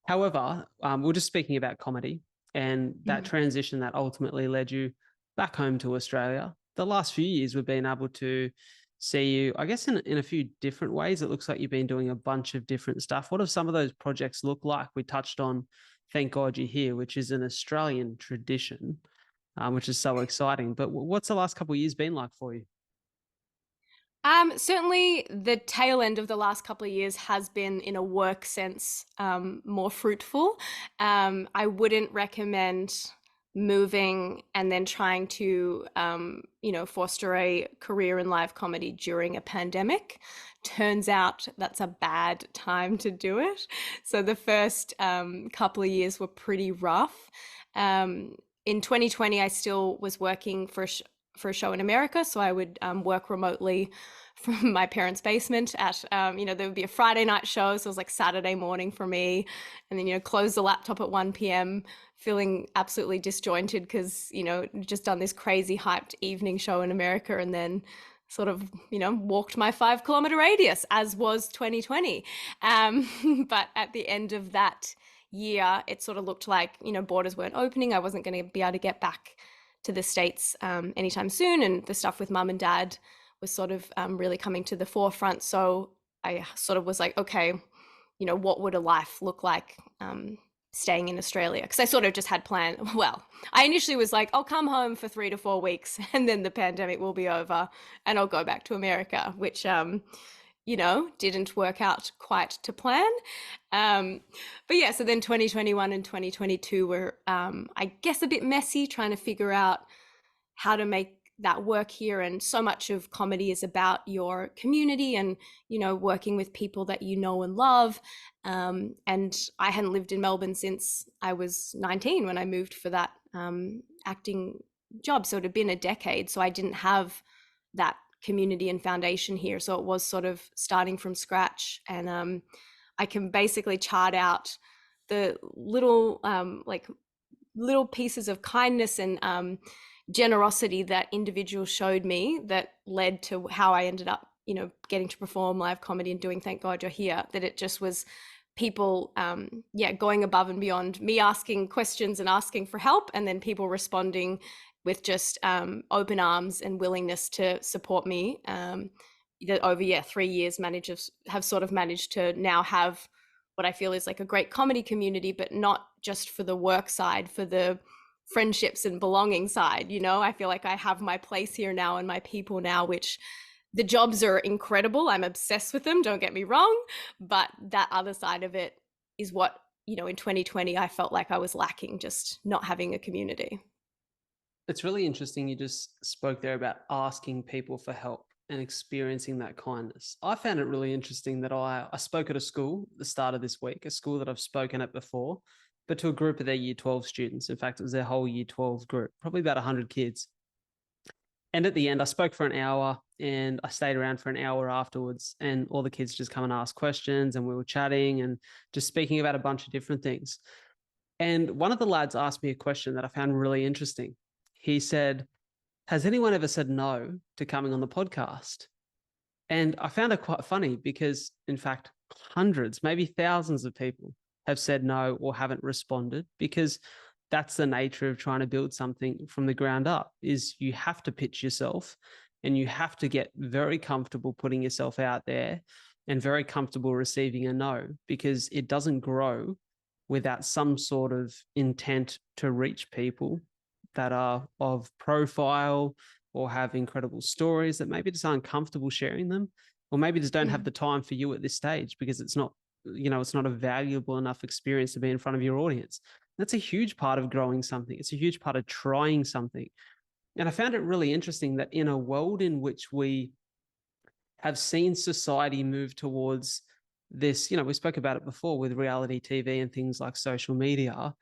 However, we're just speaking about comedy and that transition that ultimately led you back home to Australia. The last few years, we've been able to see you, I guess, in a few different ways. It looks like you've been doing a bunch of different stuff. What have some of those projects look like? We touched on Thank God You're Here, which is an Australian tradition, which is so exciting. But what's the last couple of years been like for you? Certainly the tail end of the last couple of years has been, in a work sense, more fruitful. I wouldn't recommend moving and then trying to, foster a career in live comedy during a pandemic. Turns out that's a bad time to do it. So the first couple of years were pretty rough. In 2020, I still was working for a show in America, so I would work remotely from my parents' basement at, there would be a Friday night show, so it was like Saturday morning for me, and then, close the laptop at 1 p.m., feeling absolutely disjointed because, just done this crazy hyped evening show in America and then sort of, walked my 5 kilometer radius, as was 2020. But at the end of that year, it sort of looked like, borders weren't opening. I wasn't going to be able to get back to the States anytime soon. And the stuff with mum and dad was sort of really coming to the forefront. So I sort of was like, okay, what would a life look like staying in Australia? Because I sort of just had planned. Well, I initially was like, I'll come home for 3 to 4 weeks and then the pandemic will be over and I'll go back to America, which, didn't work out quite to plan. But yeah, so then 2021 and 2022 were, I guess, a bit messy, trying to figure out how to make that work here. And so much of comedy is about your community and, working with people that you know and love. And I hadn't lived in Melbourne since I was 19 when I moved for that acting job. So it had been a decade. So I didn't have that community and foundation here. So it was sort of starting from scratch. And I can basically chart out the little little pieces of kindness and generosity that individuals showed me that led to how I ended up, getting to perform live comedy and doing Thank God You're Here. That it just was people, going above and beyond me asking questions and asking for help, and then people responding with just open arms and willingness to support me. That over 3 years have sort of managed to now have what I feel is like a great comedy community, but not just for the work side, for the friendships and belonging side. I feel like I have my place here now and my people now, which the jobs are incredible. I'm obsessed with them, don't get me wrong, but that other side of it is what, in 2020 I felt like I was lacking, just not having a community. It's really interesting. You just spoke there about asking people for help and experiencing that kindness. I found it really interesting that I spoke at a school at the start of this week, a school that I've spoken at before, but to a group of their year 12 students. In fact, it was their whole year 12 group, probably about 100 kids. And at the end, I spoke for an hour and I stayed around for an hour afterwards, and all the kids just come and ask questions, and we were chatting and just speaking about a bunch of different things. And one of the lads asked me a question that I found really interesting. He said, has anyone ever said no to coming on the podcast? And I found it quite funny because, in fact, hundreds, maybe thousands of people have said no or haven't responded, because that's the nature of trying to build something from the ground up. Is you have to pitch yourself and you have to get very comfortable putting yourself out there and very comfortable receiving a no, because it doesn't grow without some sort of intent to reach people that are of profile or have incredible stories that maybe just aren't comfortable sharing them, or maybe just don't have the time for you at this stage because it's not, it's not a valuable enough experience to be in front of your audience. That's a huge part of growing something. It's a huge part of trying something. And I found it really interesting that in a world in which we have seen society move towards this, we spoke about it before with reality TV and things like social media,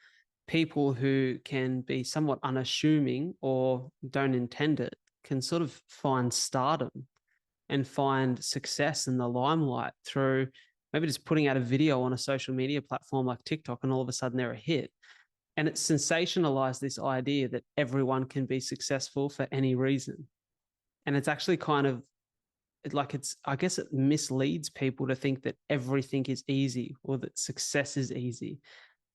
people who can be somewhat unassuming or don't intend it can sort of find stardom and find success in the limelight through maybe just putting out a video on a social media platform like TikTok, and all of a sudden they're a hit. And it's sensationalized this idea that everyone can be successful for any reason. And it's actually kind of like, I guess it misleads people to think that everything is easy or that success is easy.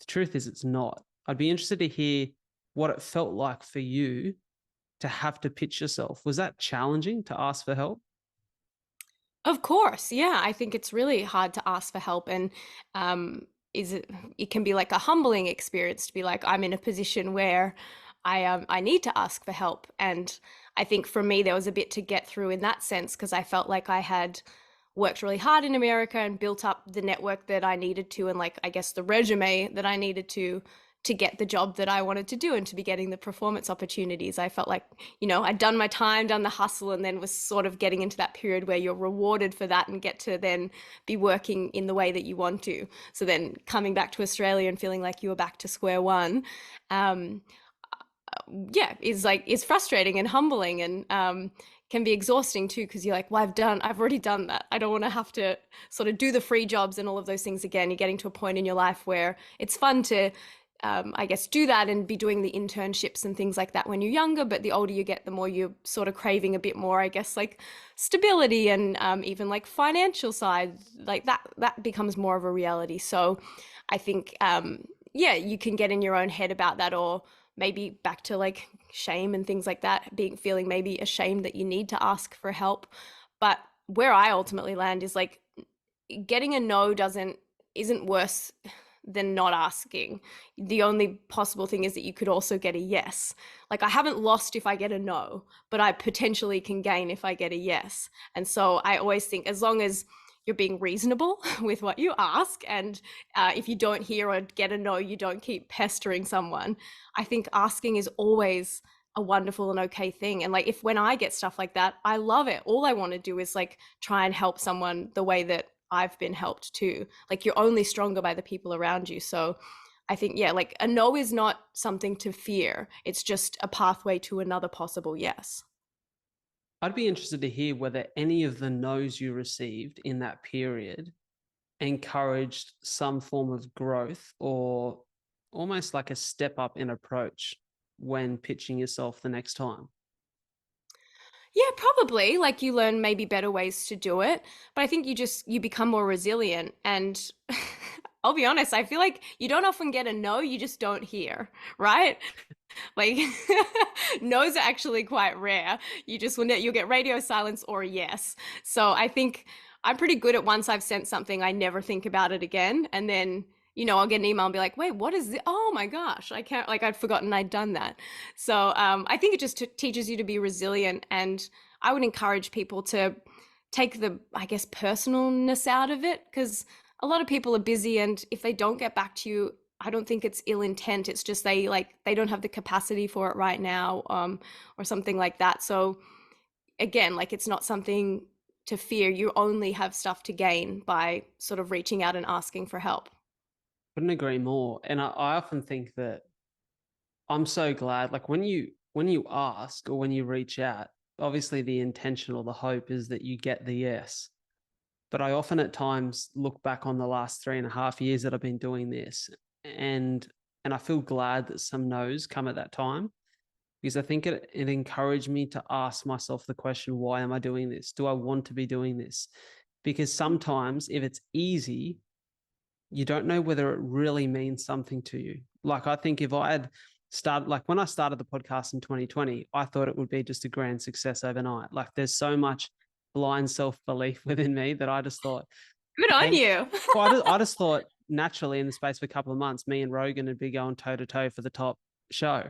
The truth is it's not. I'd be interested to hear what it felt like for you to have to pitch yourself. Was that challenging to ask for help? Of course, yeah. I think it's really hard to ask for help, and it can be like a humbling experience to be like, I'm in a position where I need to ask for help. And I think for me there was a bit to get through in that sense, because I felt like I had worked really hard in America and built up the network that I needed to, and like, I guess, the resume that I needed to get the job that I wanted to do and to be getting the performance opportunities. I felt like, I'd done my time, done the hustle, and then was sort of getting into that period where you're rewarded for that and get to then be working in the way that you want to. So then coming back to Australia and feeling like you were back to square one, is frustrating and humbling, and can be exhausting too, because you're like, well, I've already done that. I don't want to have to sort of do the free jobs and all of those things again. You're getting to a point in your life where it's fun to I guess, do that and be doing the internships and things like that when you're younger. But the older you get, the more you're sort of craving a bit more, I guess, like stability and even like financial side, like that becomes more of a reality. So I think, yeah, you can get in your own head about that, or maybe back to like shame and things like that, feeling maybe ashamed that you need to ask for help. But where I ultimately land is like getting a no isn't worse than not asking. The only possible thing is that you could also get a yes. Like, I haven't lost if I get a no, but I potentially can gain if I get a yes. And so I always think, as long as you're being reasonable with what you ask, and if you don't hear or get a no, you don't keep pestering someone. I think asking is always a wonderful and okay thing. And like, if when I get stuff like that, I love it. All I want to do is like try and help someone the way that I've been helped too. Like, you're only stronger by the people around you. So I think, yeah, like a no is not something to fear. It's just a pathway to another possible yes. I'd be interested to hear whether any of the no's you received in that period encouraged some form of growth or almost like a step up in approach when pitching yourself the next time. Yeah, probably. Like, you learn maybe better ways to do it, but I think you become more resilient. And I'll be honest, I feel like you don't often get a no, you just don't hear, right? Like, no's are actually quite rare. You'll get radio silence or a yes. So I think I'm pretty good at, once I've sent something, I never think about it again. And then, I'll get an email and be like, wait, what is it? Oh my gosh, I can't, like, I'd forgotten I'd done that. So I think it just teaches you to be resilient. And I would encourage people to take the, I guess, personalness out of it, because a lot of people are busy, and if they don't get back to you, I don't think it's ill intent. It's just they don't have the capacity for it right now, or something like that. So again, like, it's not something to fear. You only have stuff to gain by sort of reaching out and asking for help. Couldn't agree more. And I often think that I'm so glad, like when you ask or when you reach out, obviously the intention or the hope is that you get the yes. But I often at times look back on the last 3.5 years that I've been doing this, and and I feel glad that some no's come at that time, because I think it encouraged me to ask myself the question, why am I doing this? Do I want to be doing this? Because sometimes if it's easy, you don't know whether it really means something to you. Like, I think if I had started, like when I started the podcast in 2020, I thought it would be just a grand success overnight. Like, there's so much blind self-belief within me that I just thought, Good on and you. well, I just thought naturally in the space of a couple of months, me and Rogan would be going toe to toe for the top show,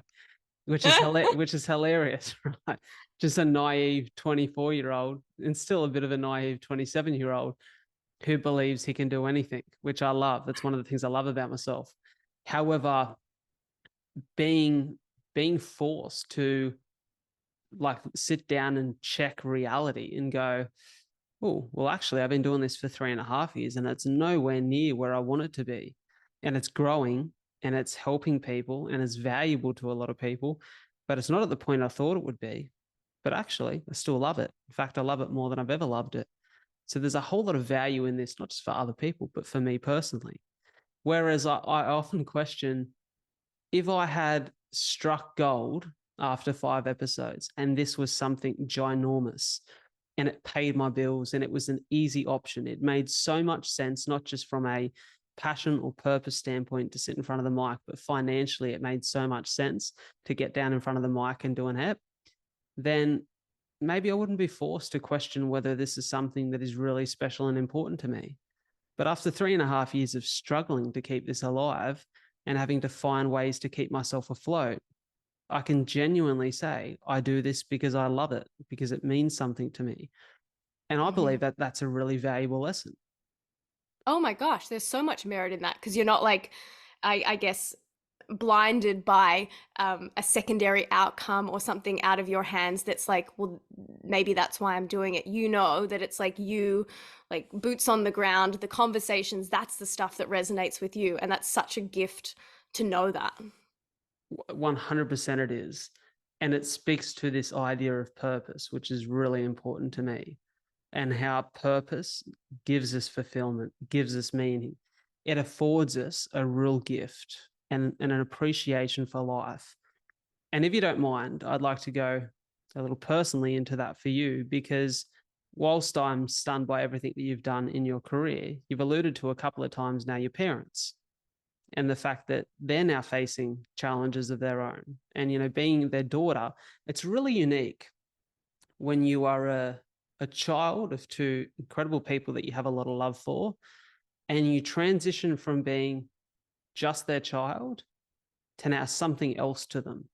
which is hilarious, right? Just a naive 24-year-old and still a bit of a naive 27-year-old who believes he can do anything, which I love. That's one of the things I love about myself. However, being being forced to like sit down and check reality and go, oh, well, actually, I've been doing this for 3.5 years and it's nowhere near where I want it to be. And it's growing and it's helping people and it's valuable to a lot of people, but it's not at the point I thought it would be. But actually, I still love it. In fact, I love it more than I've ever loved it. So there's a whole lot of value in this, not just for other people, but for me personally. Whereas I often question, if I had struck gold after 5 episodes and this was something ginormous and it paid my bills and it was an easy option, it made so much sense, not just from a passion or purpose standpoint to sit in front of the mic, but financially, it made so much sense to get down in front of the mic and do an app, then maybe I wouldn't be forced to question whether this is something that is really special and important to me. But after 3.5 years of struggling to keep this alive and having to find ways to keep myself afloat, I can genuinely say I do this because I love it, because it means something to me. And I Mhm. believe that that's a really valuable lesson. Oh my gosh, there's so much merit in that, because you're not like, I guess, blinded by a secondary outcome or something out of your hands that's like, well, maybe that's why I'm doing it. You know that it's like, you, like, boots on the ground, the conversations, that's the stuff that resonates with you. And that's such a gift to know that. 100% it is. And it speaks to this idea of purpose, which is really important to me, and how purpose gives us fulfillment, gives us meaning. It affords us a real gift. and an appreciation for life. And if you don't mind, I'd like to go a little personally into that for you, because whilst I'm stunned by everything that you've done in your career, you've alluded to a couple of times now your parents and the fact that they're now facing challenges of their own. And, being their daughter, it's really unique when you are a child of two incredible people that you have a lot of love for, and you transition from being just their child to now something else to them.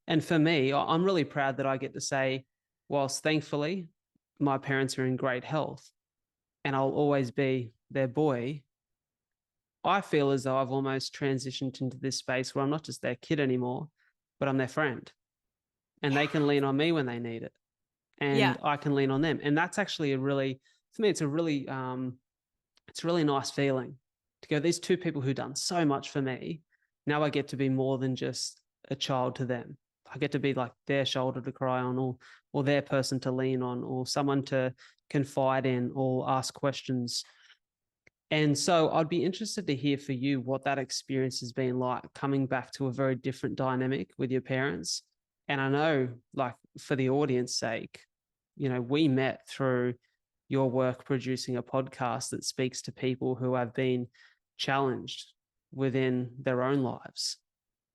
And for me, I'm really proud that I get to say, whilst thankfully my parents are in great health and I'll always be their boy, I feel as though I've almost transitioned into this space where I'm not just their kid anymore, but I'm their friend. And they can lean on me when they need it. Yeah. And I can lean on them. And that's actually for me, it's a really nice feeling to go, these two people who've done so much for me, now I get to be more than just a child to them. I get to be like their shoulder to cry on, or their person to lean on, or someone to confide in or ask questions. And so I'd be interested to hear for you what that experience has been like, coming back to a very different dynamic with your parents. And I know, like, for the audience sake, we met through your work producing a podcast that speaks to people who have been challenged within their own lives.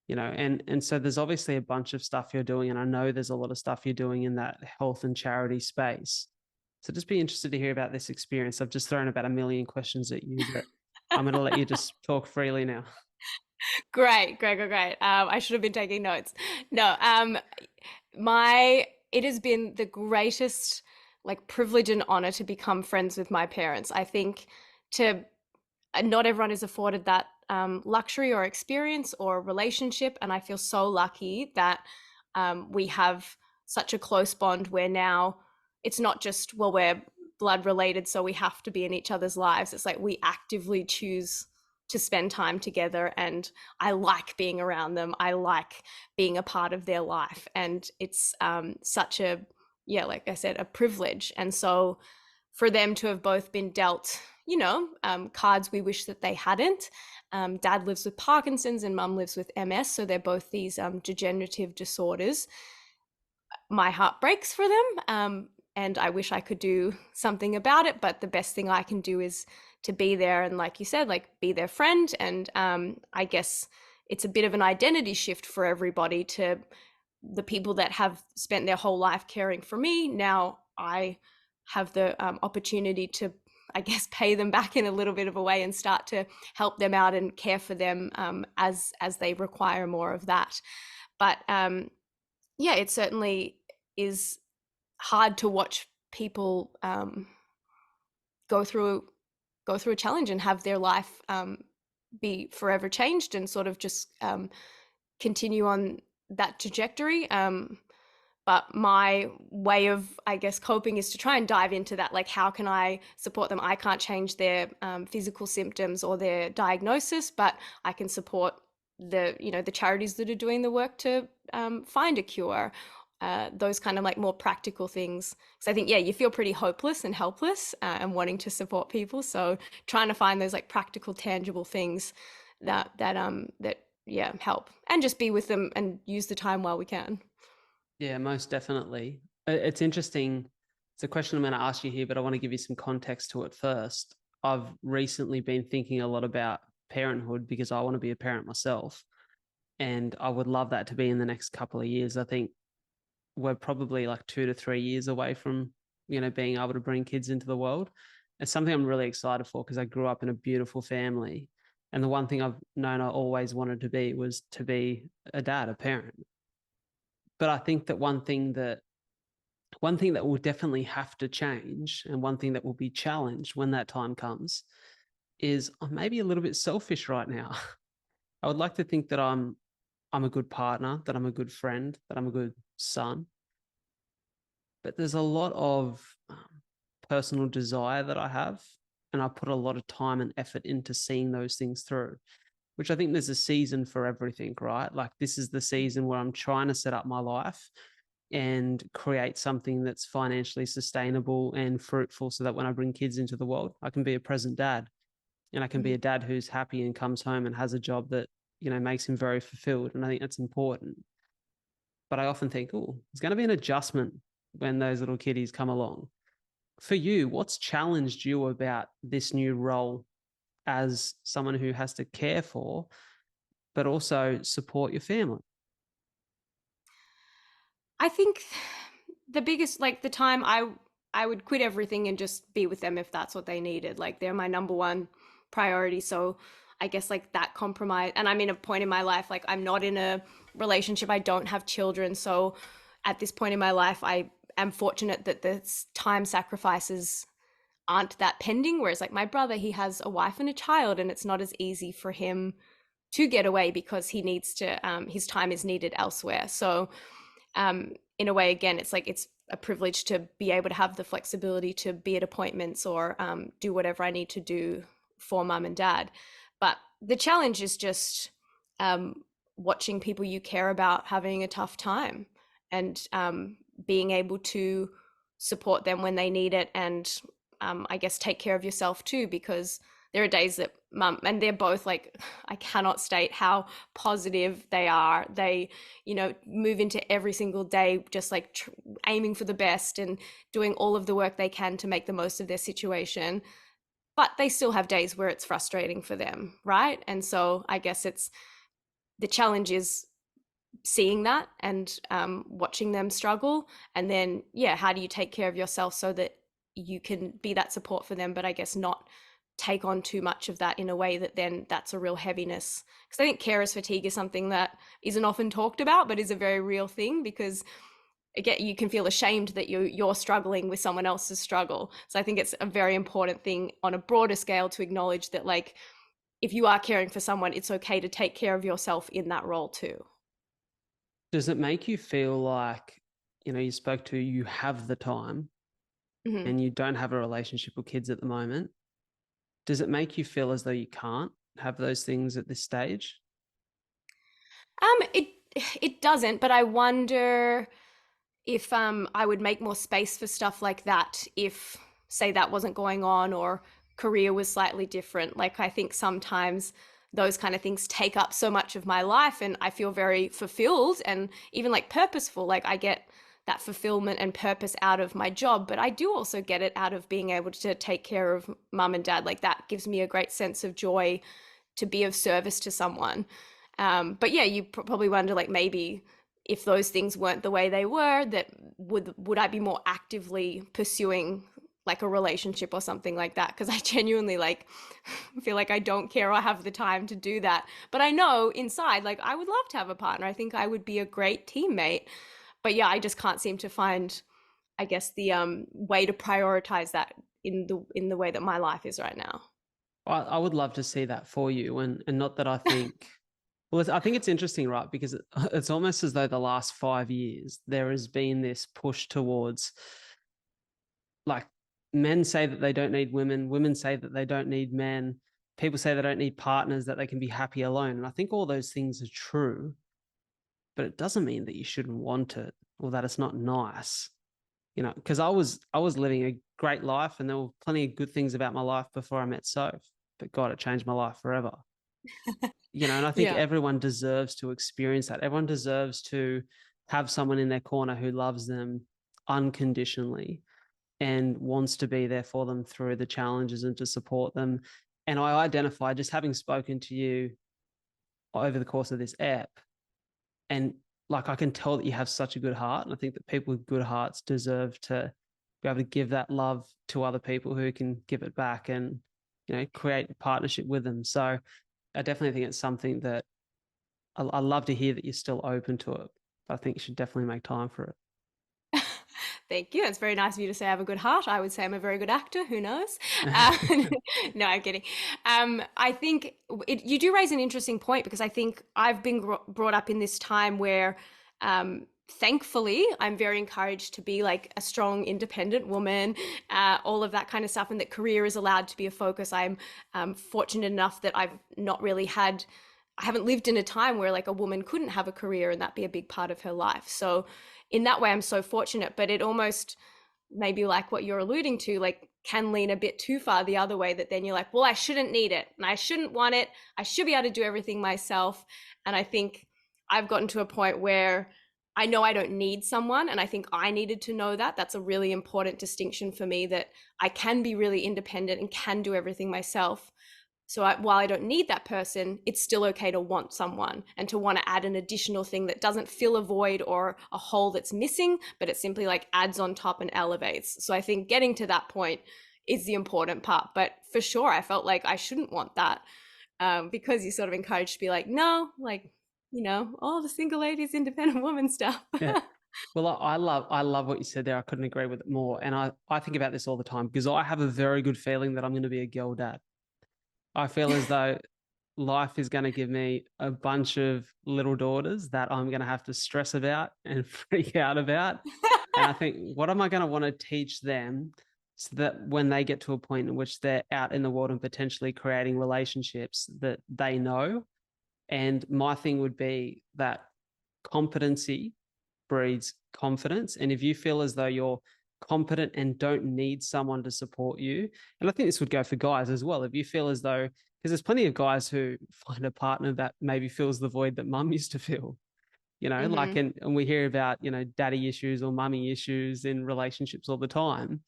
And so there's obviously a bunch of stuff you're doing, and I know there's a lot of stuff you're doing in that health and charity space. So just be interested to hear about this experience. I've just thrown about a million questions at you, but I'm going to let you just talk freely now. Great, great, great, great. I should have been taking notes. No, my it has been the greatest like privilege and honor to become friends with my parents. I think to not everyone is afforded that luxury or experience or relationship, and I feel so lucky that we have such a close bond where now it's not just, well, we're blood related so we have to be in each other's lives. It's like we actively choose to spend time together, and I like being around them. I like being a part of their life, and it's such a, yeah, like I said, a privilege. And so for them to have both been dealt, cards we wish that they hadn't. Dad lives with Parkinson's and mum lives with MS, so they're both these degenerative disorders. My heart breaks for them, and I wish I could do something about it, but the best thing I can do is to be there and, like you said, like, be their friend. And I guess it's a bit of an identity shift for everybody. To the people that have spent their whole life caring for me, now I have the opportunity to, I guess, pay them back in a little bit of a way and start to help them out and care for them as they require more of that. But yeah, it certainly is hard to watch people go through a challenge and have their life be forever changed and sort of just continue on that trajectory. But my way of, I guess, coping is to try and dive into that. Like, how can I support them? I can't change their physical symptoms or their diagnosis, but I can support the charities that are doing the work to find a cure. Those kind of like more practical things. So I think, yeah, you feel pretty hopeless and helpless and wanting to support people. So trying to find those like practical, tangible things that yeah, help, and just be with them and use the time while we can. Yeah, most definitely. It's interesting. It's a question I'm going to ask you here, but I want to give you some context to it first. I've recently been thinking a lot about parenthood because I want to be a parent myself. And I would love that to be in the next couple of years. I think we're probably like 2 to 3 years away from, being able to bring kids into the world. It's something I'm really excited for because I grew up in a beautiful family. And the one thing I've known I always wanted to be was to be a dad, a parent. But I think that one thing that will definitely have to change, and one thing that will be challenged when that time comes, is I'm maybe a little bit selfish right now. I would like to think that I'm a good partner, that I'm a good friend, that I'm a good son. But there's a lot of personal desire that I have, and I put a lot of time and effort into seeing those things through, which I think there's a season for everything, right? Like, this is the season where I'm trying to set up my life and create something that's financially sustainable and fruitful so that when I bring kids into the world, I can be a present dad, and I can be a dad who's happy and comes home and has a job that, makes him very fulfilled. And I think that's important. But I often think, oh, there's going to be an adjustment when those little kiddies come along. For you, what's challenged you about this new role as someone who has to care for, but also support your family? I think the biggest, like the time I would quit everything and just be with them if that's what they needed. Like they're my number one priority. So I guess like that compromise, and I'm in a point in my life, like I'm not in a relationship, I don't have children. So at this point in my life, I am fortunate that the time sacrifices aren't that pending. Whereas like my brother, he has a wife and a child, and it's not as easy for him to get away because he needs to, his time is needed elsewhere. So in a way, again, it's like it's a privilege to be able to have the flexibility to be at appointments or do whatever I need to do for mum and dad. But the challenge is just watching people you care about having a tough time, and being able to support them when they need it, and I guess take care of yourself too, because there are days that mum, and they're both like, I cannot state how positive they are. They, move into every single day just like aiming for the best and doing all of the work they can to make the most of their situation. But they still have days where it's frustrating for them, right? And so I guess it's the challenge is seeing that and watching them struggle, and then how do you take care of yourself so that you can be that support for them, but I guess not take on too much of that in a way that then that's a real heaviness. Because I think carers fatigue is something that isn't often talked about, but is a very real thing, because again, you can feel ashamed that you're struggling with someone else's struggle. So I think it's a very important thing on a broader scale to acknowledge that, like, if you are caring for someone, it's okay to take care of yourself in that role too. Does it make you feel like, you spoke to you have the time Mm-hmm. and you don't have a relationship with kids at the moment? Does it make you feel as though you can't have those things at this stage? It doesn't, but I wonder if I would make more space for stuff like that if, say, that wasn't going on, or career was slightly different. Like I think sometimes those kind of things take up so much of my life, and I feel very fulfilled and even like purposeful. Like I get that fulfillment and purpose out of my job, but I do also get it out of being able to take care of mum and dad. Like that gives me a great sense of joy to be of service to someone. But yeah, you probably wonder, like, maybe if those things weren't the way they were, that would I be more actively pursuing like a relationship or something like that? Because I genuinely like feel like I don't care or have the time to do that. But I know inside, like, I would love to have a partner. I think I would be a great teammate. But yeah, I just can't seem to find, I guess, the way to prioritize that in the way that my life is right now. I would love to see that for you. And not that I think, well, I think it's interesting, right? Because it's almost as though the last 5 years, there has been this push towards, like, men say that they don't need women, women say that they don't need men, people say they don't need partners, that they can be happy alone. And I think all those things are true, but it doesn't mean that you shouldn't want it or that it's not nice. Because I was living a great life, and there were plenty of good things about my life before I met Soph. But God, it changed my life forever. And I think Yeah. everyone deserves to experience that. Everyone deserves to have someone in their corner who loves them unconditionally and wants to be there for them through the challenges and to support them. And I identify, just having spoken to you over the course of this app, and like, I can tell that you have such a good heart. And I think that people with good hearts deserve to be able to give that love to other people who can give it back, and, create a partnership with them. So I definitely think it's something that I love to hear that you're still open to it. I think you should definitely make time for it. Thank you. It's very nice of you to say I have a good heart. I would say I'm a very good actor. Who knows? No, I'm kidding. I think you do raise an interesting point, because I think I've been brought up in this time where, thankfully, I'm very encouraged to be like a strong, independent woman, all of that kind of stuff, and that career is allowed to be a focus. I'm fortunate enough that I've not really had. I haven't lived in a time where like a woman couldn't have a career and that be a big part of her life. So in that way, I'm so fortunate. But it almost maybe like what you're alluding to, like can lean a bit too far the other way, that then you're like, well, I shouldn't need it and I shouldn't want it. I should be able to do everything myself. And I think I've gotten to a point where I know I don't need someone. And I think I needed to know that. That's a really important distinction for me, that I can be really independent and can do everything myself. So while I don't need that person, it's still okay to want someone and to want to add an additional thing that doesn't fill a void or a hole that's missing, but it simply like adds on top and elevates. So I think getting to that point is the important part. But for sure, I felt like I shouldn't want that, because you sort of encouraged to be like, no, like, all the single ladies, independent woman stuff. Yeah. Well, I love what you said there. I couldn't agree with it more. And I think about this all the time because I have a very good feeling that I'm going to be a girl dad. I feel as though life is going to give me a bunch of little daughters that I'm going to have to stress about and freak out about. And I think, what am I going to want to teach them so that when they get to a point in which they're out in the world and potentially creating relationships that they know? And my thing would be that competency breeds confidence. And if you feel as though you're competent and don't need someone to support you, and I think this would go for guys as well, if you feel as though, because there's plenty of guys who find a partner that maybe fills the void that mum used to fill, like, and we hear about, daddy issues or mummy issues in relationships all the time.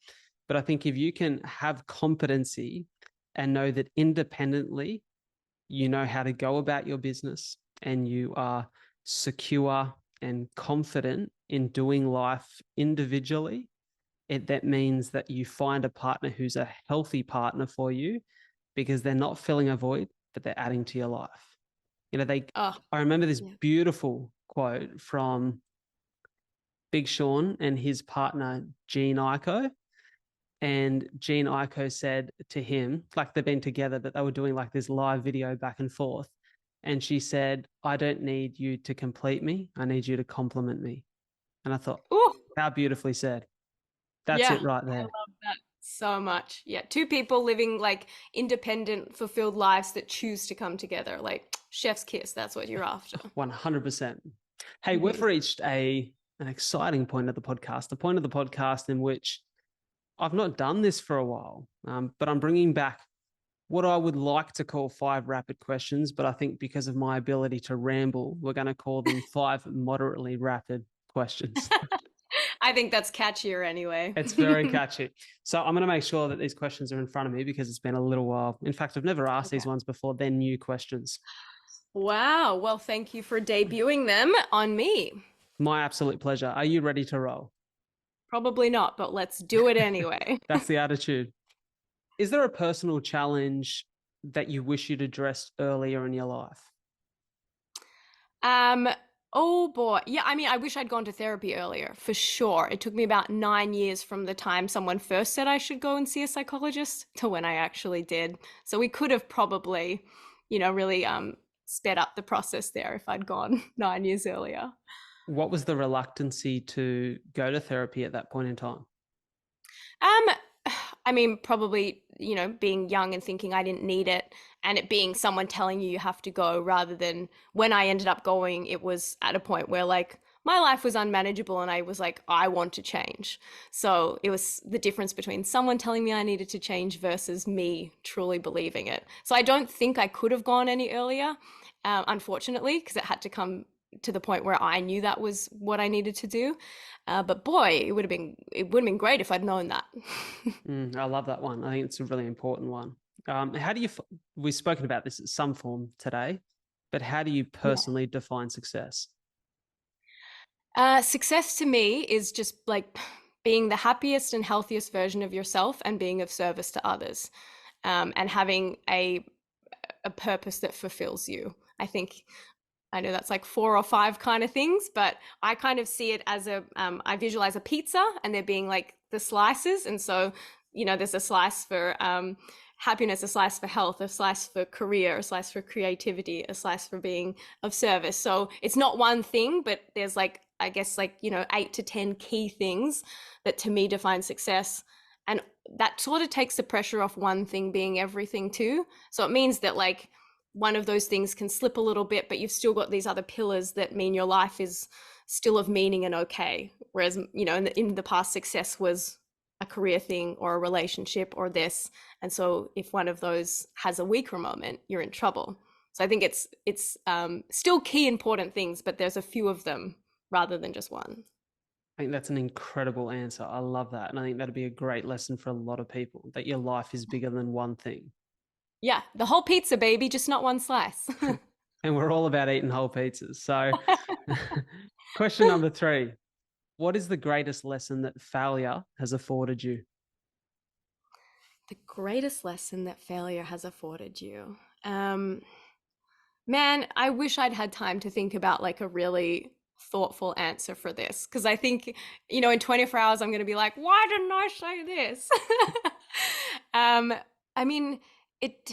But I think if you can have competency and know that independently, you know how to go about your business and you are secure and confident in doing life individually, that means that you find a partner who's a healthy partner for you because they're not filling a void, but they're adding to your life. I remember this beautiful quote from Big Sean and his partner, Gene Ico. And Gene Ico said to him, like they've been together, but they were doing like this live video back and forth. And she said, I don't need you to complete me. I need you to compliment me. And I thought, Ooh, how beautifully said. That's yeah, it right I there. love that so much. Yeah, two people living like independent, fulfilled lives that choose to come together. Like chef's kiss, that's what you're after. 100%. Hey, we've reached an exciting point of the podcast, the point of the podcast in which I've not done this for a while, but I'm bringing back what I would like to call 5 rapid questions, but I think because of my ability to ramble, we're going to call them 5 moderately rapid questions. I think that's catchier anyway. It's very catchy. So I'm going to make sure that these questions are in front of me because it's been a little while. In fact, I've never asked these ones before. They're new questions. Wow. Well, thank you for debuting them on me. My absolute pleasure. Are you ready to roll? Probably not, but let's do it anyway. That's the attitude. Is there a personal challenge that you wish you'd addressed earlier in your life? Oh boy. Yeah, I mean, I wish I'd gone to therapy earlier, for sure. It took me about 9 years from the time someone first said I should go and see a psychologist to when I actually did. So we could have probably, really sped up the process there if I'd gone 9 years earlier. What was the reluctancy to go to therapy at that point in time? I mean, probably, being young and thinking I didn't need it, and it being someone telling you have to go, rather than when I ended up going, it was at a point where like my life was unmanageable and I was like, I want to change. So it was the difference between someone telling me I needed to change versus me truly believing it. So I don't think I could have gone any earlier, unfortunately, because it had to come to the point where I knew that was what I needed to do. But boy, it would have been great if I'd known that. I love that one. I think it's a really important one. How do you? We've spoken about this in some form today, but how do you personally define success? Success to me is just like being the happiest and healthiest version of yourself and being of service to others, and having a purpose that fulfills you. I know that's like 4 or 5 kind of things, but I kind of see it as I visualize a pizza and there being like the slices. And so, there's a slice for happiness, a slice for health, a slice for career, a slice for creativity, a slice for being of service. So it's not one thing, but there's like, I guess, like, 8 to 10 key things that to me define success. And that sort of takes the pressure off one thing being everything too. So it means that like, one of those things can slip a little bit, but you've still got these other pillars that mean your life is still of meaning and okay. Whereas, in the past, success was a career thing or a relationship or this. And so if one of those has a weaker moment, you're in trouble. So I think it's still key important things, but there's a few of them rather than just one. I think that's an incredible answer. I love that. And I think that'd be a great lesson for a lot of people, that your life is bigger than one thing. Yeah, the whole pizza, baby, just not one slice. And we're all about eating whole pizzas. So, question number 3. What is the greatest lesson that failure has afforded you? The greatest lesson that failure has afforded you. Man, I wish I'd had time to think about like a really thoughtful answer for this, because I think, in 24 hours I'm going to be like, why didn't I say this? um, I mean, it.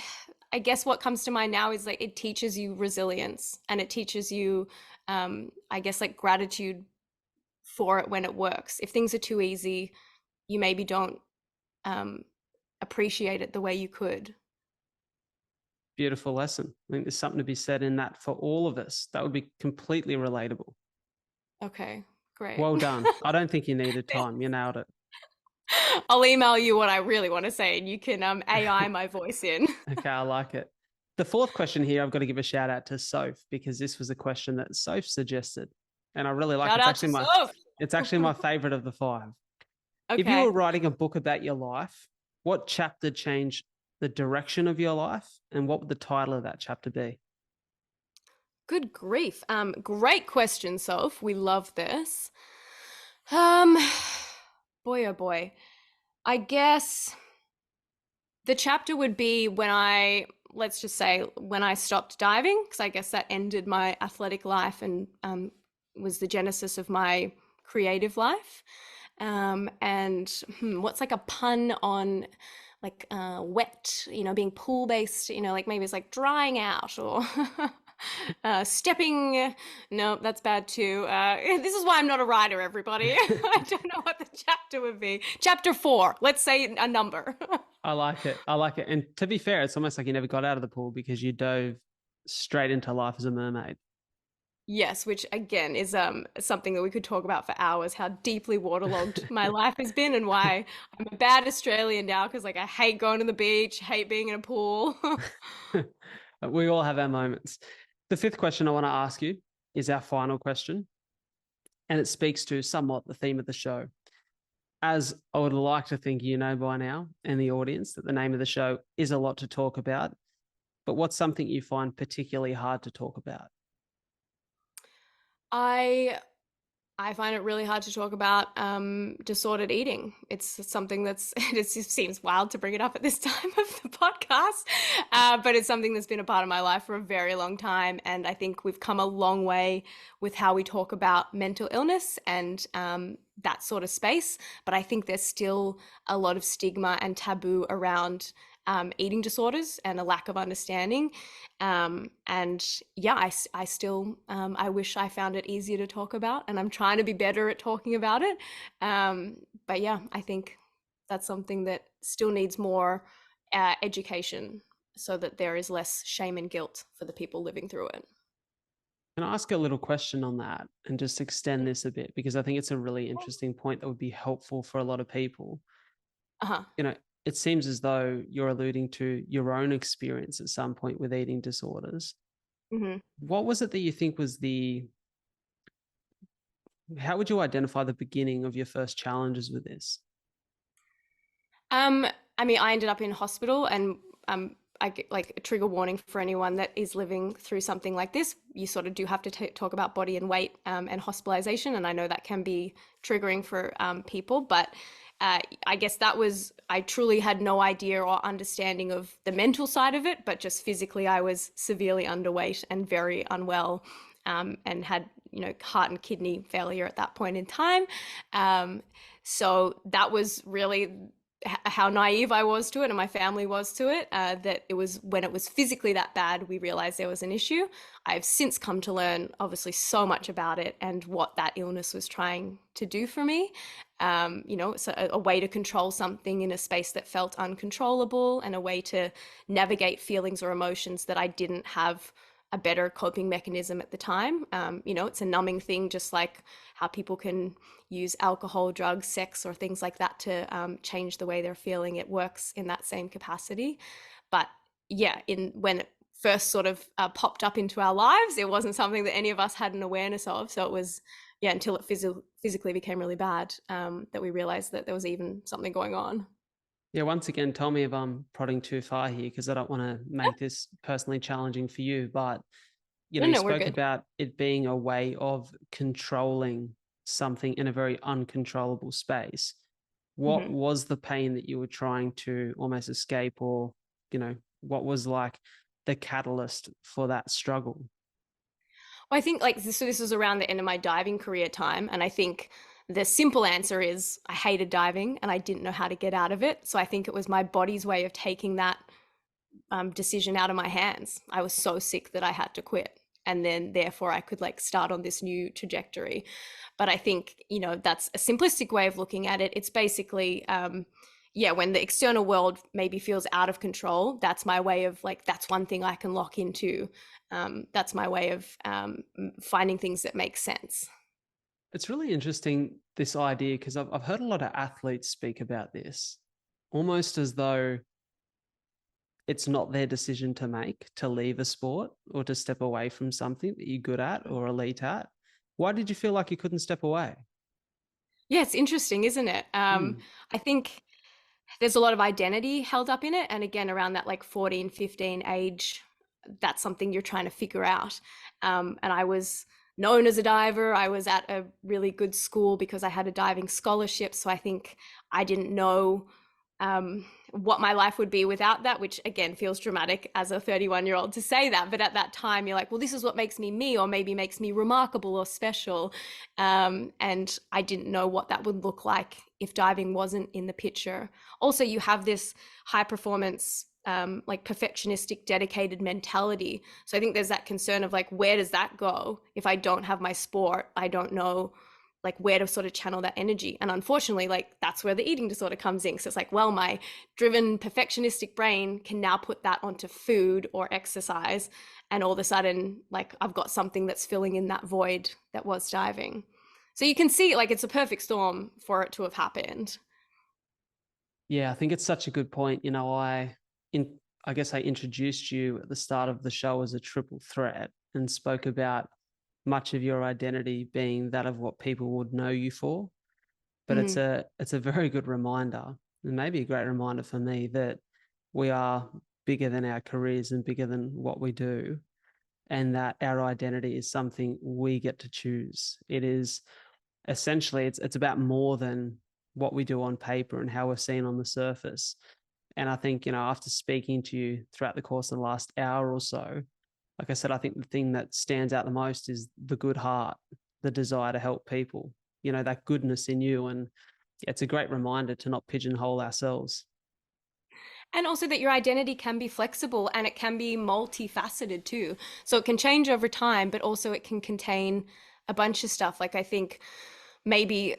I guess what comes to mind now is like it teaches you resilience, and it teaches you, I guess, like gratitude for it when it works. If things are too easy, you maybe don't um, appreciate it the way you could. Beautiful lesson. I think there's something to be said in that for all of us. That would be completely relatable. Okay, great. Well done. I don't think you needed time. You nailed it. I'll email you what I really want to say and you can AI my voice in. Okay, I like it. The 4th question here, I've got to give a shout out to Soph, because this was a question that Soph suggested. And I really like it. Shout out to Soph. It's actually my favorite of the 5. If you Okay. were writing a book about your life, what chapter changed the direction of your life, and what would the title of that chapter be? Good grief. Great question, Soph. We love this. Um, boy, oh boy. I guess the chapter would be let's just say, when I stopped diving, because I guess that ended my athletic life and was the genesis of my creative life. And what's like a pun on like wet, being pool based, like maybe it's like drying out or stepping. No, that's bad too. This is why I'm not a writer, everybody. I don't know what the chapter would be. Chapter 4, let's say a number. I like it. I like it. And to be fair, it's almost like you never got out of the pool because you dove straight into life as a mermaid. Yes, which again is something that we could talk about for hours, how deeply waterlogged my life has been and why I'm a bad Australian now, because like I hate going to the beach, hate being in a pool. We all have our moments. The 5th question I want to ask you is our final question, and it speaks to somewhat the theme of the show. As I would like to think you know by now, and the audience, that the name of the show is a lot to talk about, but what's something you find particularly hard to talk about? I I find it really hard to talk about disordered eating. It's something that's, it just seems wild to bring it up at this time of the podcast, but it's something that's been a part of my life for a very long time. And I think we've come a long way with how we talk about mental illness and that sort of space. But I think there's still a lot of stigma and taboo around eating disorders and a lack of understanding. And yeah, I still, I wish I found it easier to talk about, and I'm trying to be better at talking about it. But yeah, I think that's something that still needs more education so that there is less shame and guilt for the people living through it. Can I ask a little question on that and just extend this a bit? Because I think it's a really interesting point that would be helpful for a lot of people. Uh-huh. It seems as though you're alluding to your own experience at some point with eating disorders. Mm-hmm. What was it that you think was how would you identify the beginning of your first challenges with this? I mean, I ended up in hospital, and I get like a trigger warning for anyone that is living through something like this. You sort of do have to talk about body and weight and hospitalization, and I know that can be triggering for people, but I guess I truly had no idea or understanding of the mental side of it, but just physically, I was severely underweight and very unwell, and had, heart and kidney failure at that point in time. So that was really how naive I was to it, and my family was to it, that it was when it was physically that bad, we realized there was an issue. I've since come to learn obviously so much about it and what that illness was trying to do for me. It's a way to control something in a space that felt uncontrollable, and a way to navigate feelings or emotions that I didn't have a better coping mechanism at the time. It's a numbing thing, just like how people can use alcohol, drugs, sex, or things like that to change the way they're feeling. It works in that same capacity. But yeah, when it first sort of popped up into our lives, it wasn't something that any of us had an awareness of. So it was, yeah, until it physically became really bad, that we realized that there was even something going on. Yeah, once again, tell me if I'm prodding too far here because I don't want to make this personally challenging for you. But, No, you no, we're spoke good. about it being a way of controlling something in a very uncontrollable space. What Hmm. was the pain that you were trying to almost escape, or, what was like the catalyst for that struggle? Well, I think like this was around the end of my diving career time, and I think the simple answer is I hated diving and I didn't know how to get out of it. So I think it was my body's way of taking that decision out of my hands. I was so sick that I had to quit, and then therefore I could like start on this new trajectory. But I think that's a simplistic way of looking at it. It's basically yeah, when the external world maybe feels out of control, that's my way of like, that's one thing I can lock into. That's my way of finding things that make sense. It's really interesting, this idea, because I've heard a lot of athletes speak about this, almost as though it's not their decision to make to leave a sport or to step away from something that you're good at or elite at. Why did you feel like you couldn't step away? Yeah, it's interesting, isn't it? Hmm. I think there's a lot of identity held up in it. And again, around that like 14, 15 age, that's something you're trying to figure out. And I was known as a diver. I was at a really good school because I had a diving scholarship. So I think I didn't know what my life would be without that, which again feels dramatic as a 31-year-old to say that. But at that time, you're like, well, this is what makes me me, or maybe makes me remarkable or special. And I didn't know what that would look like if diving wasn't in the picture. Also, you have this high performance, like perfectionistic, dedicated mentality. So I think there's that concern of like, where does that go if I don't have my sport? I don't know like where to sort of channel that energy. And unfortunately, like that's where the eating disorder comes in. So it's like, well, my driven perfectionistic brain can now put that onto food or exercise. And all of a sudden, like I've got something that's filling in that void that was diving. So you can see like it's a perfect storm for it to have happened. Yeah, I think it's such a good point. I guess I introduced you at the start of the show as a triple threat and spoke about much of your identity being that of what people would know you for. But it's Mm. a very good reminder, and maybe a great reminder for me, that we are bigger than our careers and bigger than what we do, and that our identity is something we get to choose. It is essentially, it's about more than what we do on paper and how we're seen on the surface. And I think, after speaking to you throughout the course of the last hour or so, like I said, I think the thing that stands out the most is the good heart, the desire to help people, that goodness in you. And it's a great reminder to not pigeonhole ourselves. And also that your identity can be flexible and it can be multifaceted too. So it can change over time, but also it can contain a bunch of stuff. Like I think maybe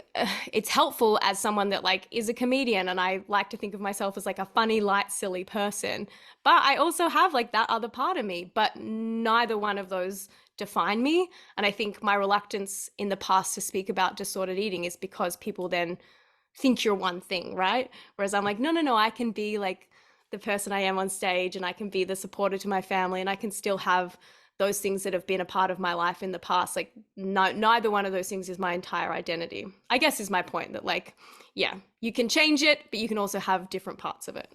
it's helpful as someone that like is a comedian, and I like to think of myself as like a funny, light, silly person. But I also have like that other part of me, but neither one of those define me. And I think my reluctance in the past to speak about disordered eating is because people then think you're one thing, right? Whereas I'm like, no, no, no, I can be like the person I am on stage, and I can be the supporter to my family, and I can still have those things that have been a part of my life in the past. Like no, neither one of those things is my entire identity, I guess, is my point. That like, yeah, you can change it, but you can also have different parts of it.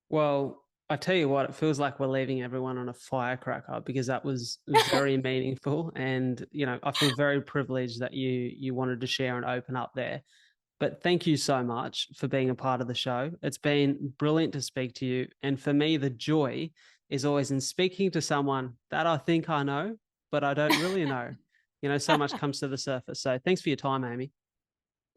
Well, I tell you what, it feels like we're leaving everyone on a firecracker, because that was very meaningful. And, I feel very privileged that you wanted to share and open up there. But thank you so much for being a part of the show. It's been brilliant to speak to you. And for me, the joy is always in speaking to someone that I think I know, but I don't really know. So much comes to the surface. So thanks for your time, Amy.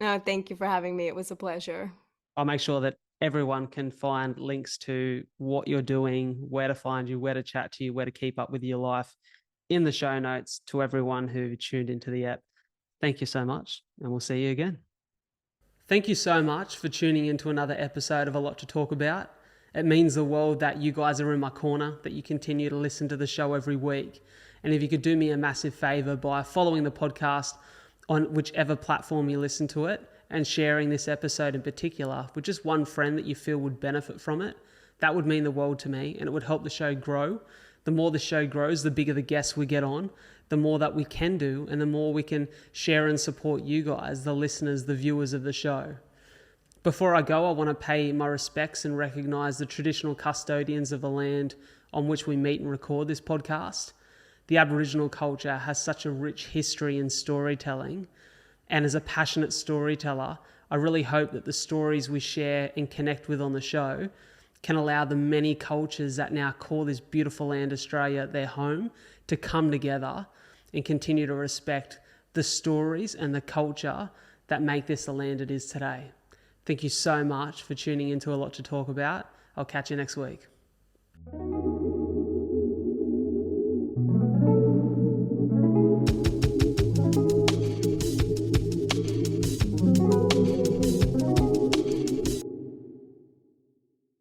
No, thank you for having me. It was a pleasure. I'll make sure that everyone can find links to what you're doing, where to find you, where to chat to you, where to keep up with your life in the show notes to everyone who tuned into the app. Thank you so much, and we'll see you again. Thank you so much for tuning into another episode of A Lot to Talk About. It means the world that you guys are in my corner, that you continue to listen to the show every week. And if you could do me a massive favor by following the podcast on whichever platform you listen to it, and sharing this episode in particular with just one friend that you feel would benefit from it, that would mean the world to me, and it would help the show grow. The more the show grows, the bigger the guests we get on, the more that we can do, and the more we can share and support you guys, the listeners, the viewers of the show. Before I go, I want to pay my respects and recognize the traditional custodians of the land on which we meet and record this podcast. The Aboriginal culture has such a rich history in storytelling, and as a passionate storyteller, I really hope that the stories we share and connect with on the show can allow the many cultures that now call this beautiful land, Australia, their home, to come together and continue to respect the stories and the culture that make this the land it is today. Thank you so much for tuning into A Lot to Talk About. I'll catch you next week.